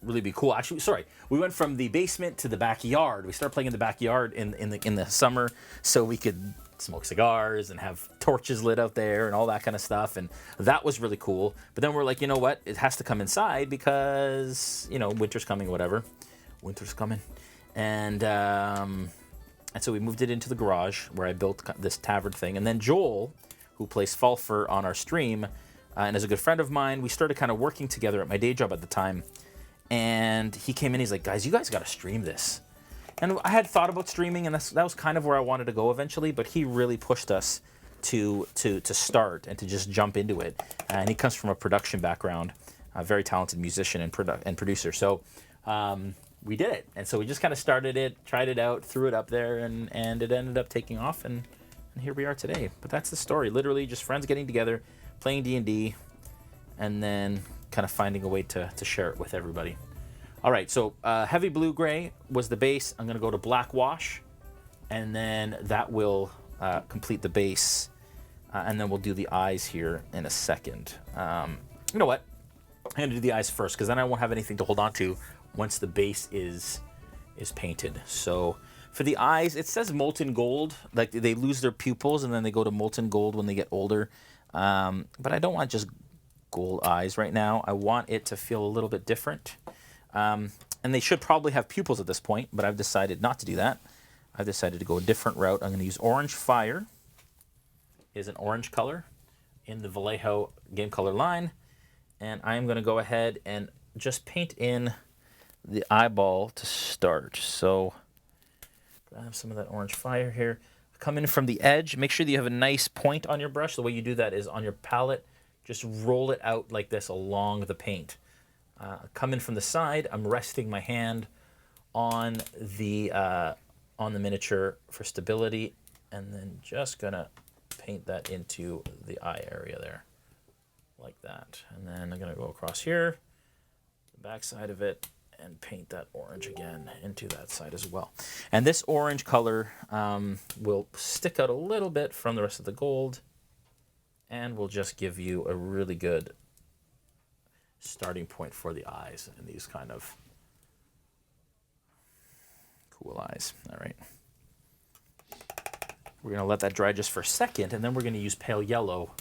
really be cool. Actually, sorry, we went from the basement to the backyard. We started playing in the backyard in the summer, so we could smoke cigars and have torches lit out there and all that kind of stuff, and that was really cool. But then we're like, you know what? It has to come inside because, you know, winter's coming, whatever. Winter's coming. And so we moved it into the garage where I built this tavern thing. And then Joel, who plays Fulfer on our stream and is a good friend of mine, we started kind of working together at my day job at the time. And he came in, he's like, guys, you guys got to stream this. And I had thought about streaming, and that was kind of where I wanted to go eventually, but he really pushed us to start and to just jump into it. And he comes from a production background, a very talented musician and producer. So we did it. And so we just kind of started it, tried it out, threw it up there, and it ended up taking off, and here we are today. But that's the story. Literally just friends getting together, playing D&D, and then kind of finding a way to share it with everybody. All right, so heavy blue-gray was the base. I'm going to go to black wash, and then that will complete the base, and then we'll do the eyes here in a second. You know what? I'm going to do the eyes first, because then I won't have anything to hold on to once the base is painted. So for the eyes, it says molten gold. Like they lose their pupils, and then they go to molten gold when they get older. But I don't want just gold eyes right now. I want it to feel a little bit different. And they should probably have pupils at this point, but I've decided not to do that. I've decided to go a different route. I'm going to use Orange Fire. Is an orange color in the Vallejo game color line. And I'm going to go ahead and just paint in the eyeball to start. So I have some of that Orange Fire here. Come in from the edge. Make sure that you have a nice point on your brush. The way you do that is on your palette. Just roll it out like this along the paint. Come in from the side. I'm resting my hand on the miniature for stability, and then just gonna paint that into the eye area there, like that. And then I'm gonna go across here, the back side of it, and paint that orange again into that side as well. And this orange color will stick out a little bit from the rest of the gold, and will just give you a really good starting point for the eyes and these kind of cool eyes. All right. We're going to let that dry just for a second, and then we're going to use pale yellow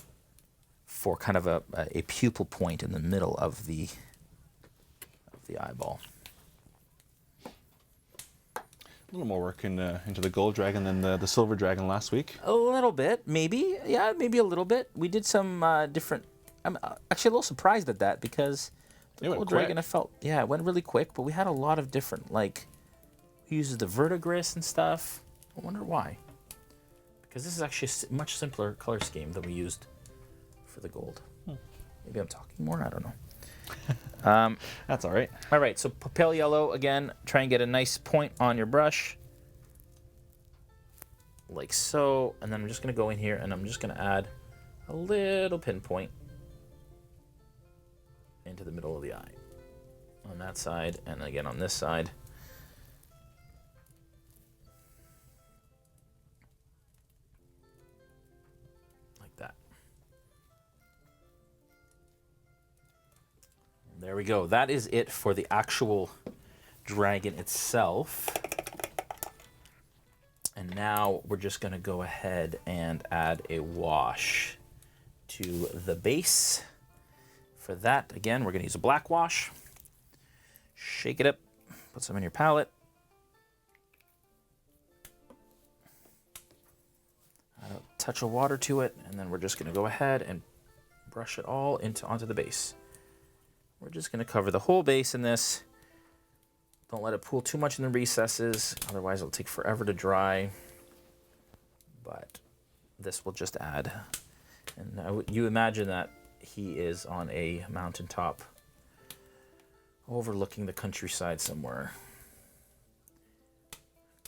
for kind of a pupil point in the middle of the eyeball. A little more work into the gold dragon than the silver dragon last week. A little bit, maybe. Yeah, maybe a little bit. We did some different... I'm actually a little surprised at that, because the gold dragon, I felt... Yeah, it went really quick, but we had a lot of different, like... We used the verdigris and stuff. I wonder why. Because this is actually a much simpler color scheme than we used for the gold. Maybe I'm talking more, I don't know. That's all right. All right, so pale yellow, again, try and get a nice point on your brush. Like so. And then I'm just going to go in here, and I'm just going to add a little pinpoint into the middle of the eye. On that side, and again on this side. Like that. There we go. That is it for the actual dragon itself. And now we're just going to go ahead and add a wash to the base. For that, again, we're going to use a black wash. Shake it up. Put some in your palette. Add a touch of water to it, and then we're just going to go ahead and brush it all onto the base. We're just going to cover the whole base in this. Don't let it pool too much in the recesses, otherwise it'll take forever to dry. But this will just add. And you imagine that he is on a mountaintop overlooking the countryside somewhere,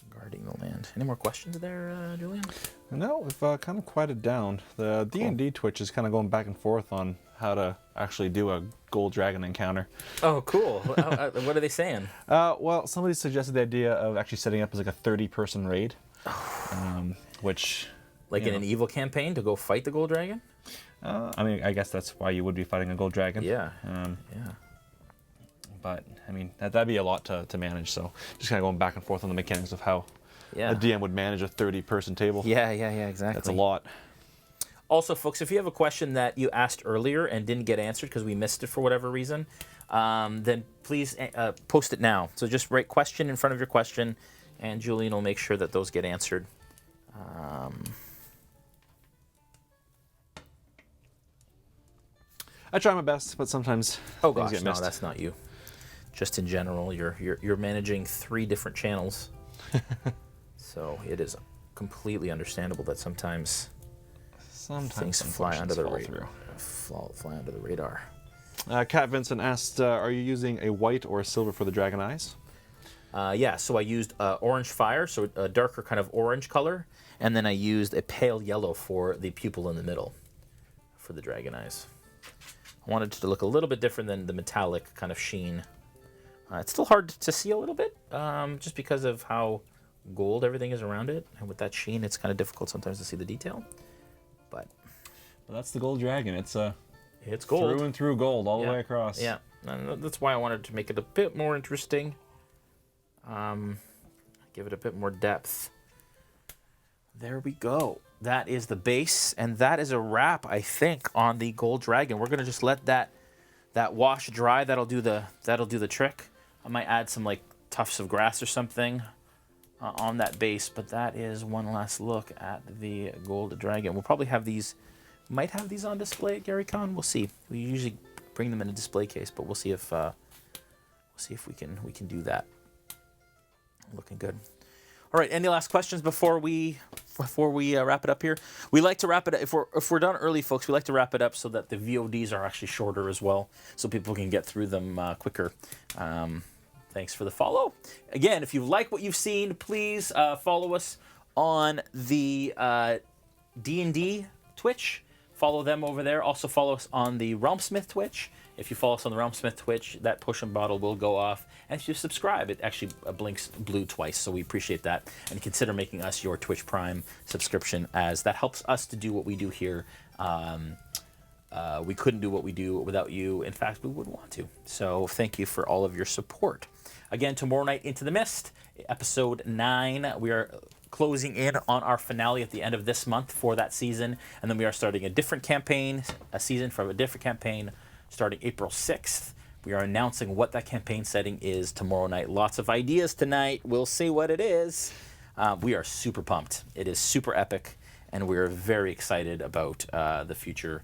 guarding the land. Excellent. Any more questions there, Julian? No, we've kind of quieted down. The D&D Twitch is kind of going back and forth on how to actually do a gold dragon encounter. Oh, cool. What are they saying? Well, somebody suggested the idea of actually setting up as like a 30-person raid, which... Like in an evil campaign to go fight the gold dragon? I mean, I guess that's why you would be fighting a gold dragon. Yeah. But, I mean, that'd be a lot to manage, so just kind of going back and forth on the mechanics of how a DM would manage a 30-person table. Yeah, exactly. That's a lot. Also, folks, if you have a question that you asked earlier and didn't get answered because we missed it for whatever reason, then please post it now. So just write question in front of your question, and Julian will make sure that those get answered. I try my best, but sometimes things get missed. No, that's not you. Just in general, you're managing 3 different channels, so it is completely understandable that sometimes things fly under the radar. Fly under the radar. Cat Vincent asked, "Are you using a white or a silver for the dragon eyes?" Yeah, so I used orange fire, so a darker kind of orange color, and then I used a pale yellow for the pupil in the middle for the dragon eyes. I wanted it to look a little bit different than the metallic kind of sheen. It's still hard to see a little bit, just because of how gold everything is around it, and with that sheen, it's kind of difficult sometimes to see the detail. But well, that's the gold dragon. It's gold through and through gold all the way across. Yeah, and that's why I wanted to make it a bit more interesting. Give it a bit more depth. There we go. That is the base, and that is a wrap, I think, on the gold dragon. We're gonna just let that wash dry. That'll do the trick. I might add some like tufts of grass or something on that base, but that is one last look at the gold dragon. We'll probably have these, might have these on display at GaryCon. We'll see. We usually bring them in a display case, but we'll see if we can do that. Looking good. All right. Any last questions before we wrap it up here? We like to wrap it up if we're done early, folks. We like to wrap it up so that the VODs are actually shorter as well, so people can get through them quicker. Thanks for the follow. Again, if you like what you've seen, please follow us on the D&D Twitch. Follow them over there. Also follow us on the RealmSmith Twitch. If you follow us on the RealmSmith Twitch, that push and bottle will go off. And if you subscribe, it actually blinks blue twice, so we appreciate that. And consider making us your Twitch Prime subscription, as that helps us to do what we do here. We couldn't do what we do without you. In fact, we wouldn't want to. So thank you for all of your support. Again, tomorrow night, Into the Mist, episode 9. We are closing in on our finale at the end of this month for that season. And then we are starting a different campaign, a season for a different campaign, starting April 6th. We are announcing what that campaign setting is tomorrow night. Lots of ideas tonight. We'll see what it is. We are super pumped. It is super epic, and we're very excited about the future.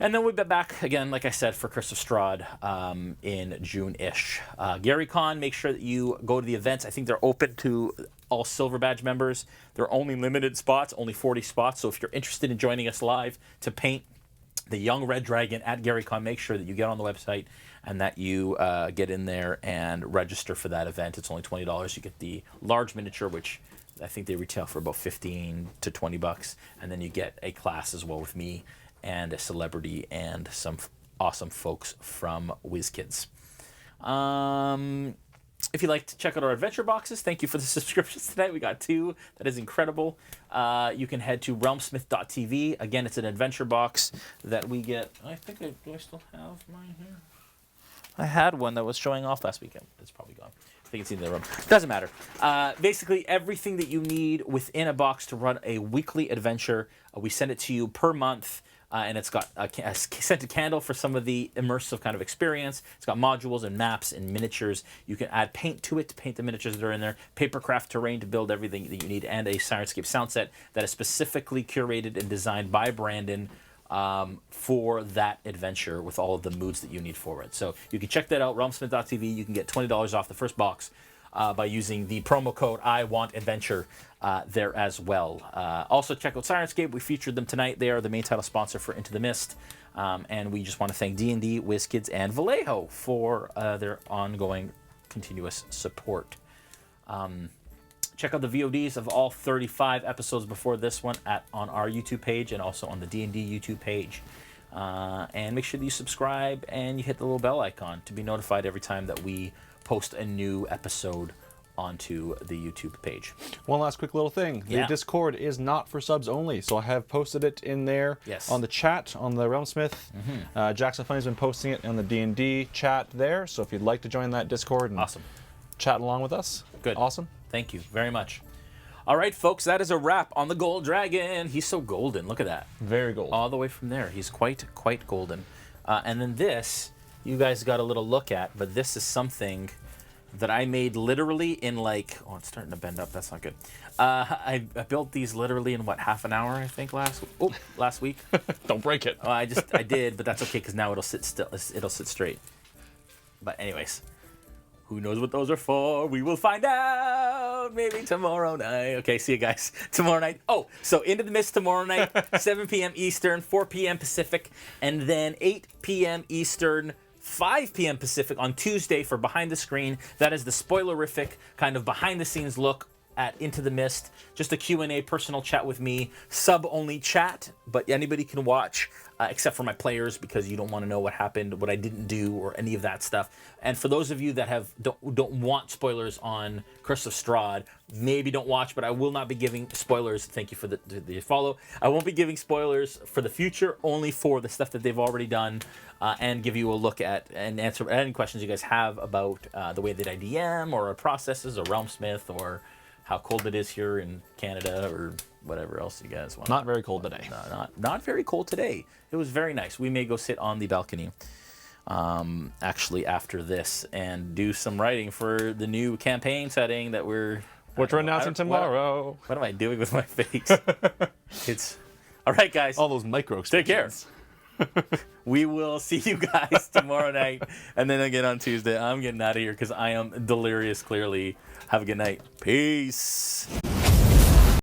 And then we'll be back again, like I said, for Curse of Strahd in June-ish. GaryCon, make sure that you go to the events. I think they're open to all Silver Badge members. They're only limited spots, only 40 spots. So if you're interested in joining us live to paint the young red dragon at GaryCon, make sure that you get on the website and that you get in there and register for that event. It's only $20. You get the large miniature, which I think they retail for about $15 to $20, and then you get a class as well with me and a celebrity and some awesome folks from WizKids. If you'd like to check out our adventure boxes, thank you for the subscriptions tonight. We got 2. That is incredible. You can head to realmsmith.tv. Again, it's an adventure box that we get. I think do I still have mine here? I had one that was showing off last weekend. It's probably gone. I think it's in the room. Doesn't matter. Basically, everything that you need within a box to run a weekly adventure. We send it to you per month. And it's got a scented candle for some of the immersive kind of experience. It's got modules and maps and miniatures. You can add paint to it to paint the miniatures that are in there, papercraft terrain to build everything that you need, and a Sirenscape sound set that is specifically curated and designed by Brandon for that adventure with all of the moods that you need for it. So you can check that out, realmsmith.tv. You can get $20 off the first box by using the promo code IWANTADVENTURE there as well. Also, check out Sirenscape. We featured them tonight. They are the main title sponsor for Into the Mist. And we just want to thank D&D, WizKids, and Vallejo for their ongoing continuous support. check out the VODs of all 35 episodes before this one on our YouTube page and also on the D&D YouTube page. And make sure that you subscribe and you hit the little bell icon to be notified every time that we post a new episode onto the YouTube page. One last quick little thing. The Discord is not for subs only, so I have posted it in there on the chat on the RealmSmith. Jackson Funny's been posting it on the D&D chat there, so if you'd like to join that Discord and chat along with us, awesome. Thank you very much. All right, folks, that is a wrap on the Gold Dragon. He's so golden. Look at that. Very golden. All the way from there. He's quite golden. And then this, you guys got a little look at, but this is something that I made literally in like, oh, it's starting to bend up. That's not good. I built these literally in what, half an hour, I think, last week. Don't break it. I did, but that's okay because now it'll sit still. It'll sit straight. But anyways, who knows what those are for? We will find out maybe tomorrow night. Okay, see you guys tomorrow night. Oh, so Into the Mist tomorrow night, 7 p.m. Eastern, 4 p.m. Pacific, and then 8 p.m. Eastern, 5 p.m. Pacific on Tuesday for Behind the Screen. That is the spoilerific kind of behind-the-scenes look at Into the Mist. Just a Q&A personal chat with me. Sub-only chat, but anybody can watch except for my players because you don't want to know what happened, what I didn't do, or any of that stuff. And for those of you that don't want spoilers on Curse of Strahd, maybe don't watch, but I will not be giving spoilers. Thank you for the follow. I won't be giving spoilers for the future, only for the stuff that they've already done, and give you a look at and answer any questions you guys have about the way that I DM or our processes or RealmSmith or how cold it is here in Canada or whatever else you guys want. Not very cold today. No, not very cold today. It was very nice. We may go sit on the balcony actually after this and do some writing for the new campaign setting that we're announcing tomorrow. What am I doing with my face? It's all right, guys. All those micro Take care. We will see you guys tomorrow night, and then again on Tuesday. I'm getting out of here because I am delirious, clearly. Have a good night. Peace.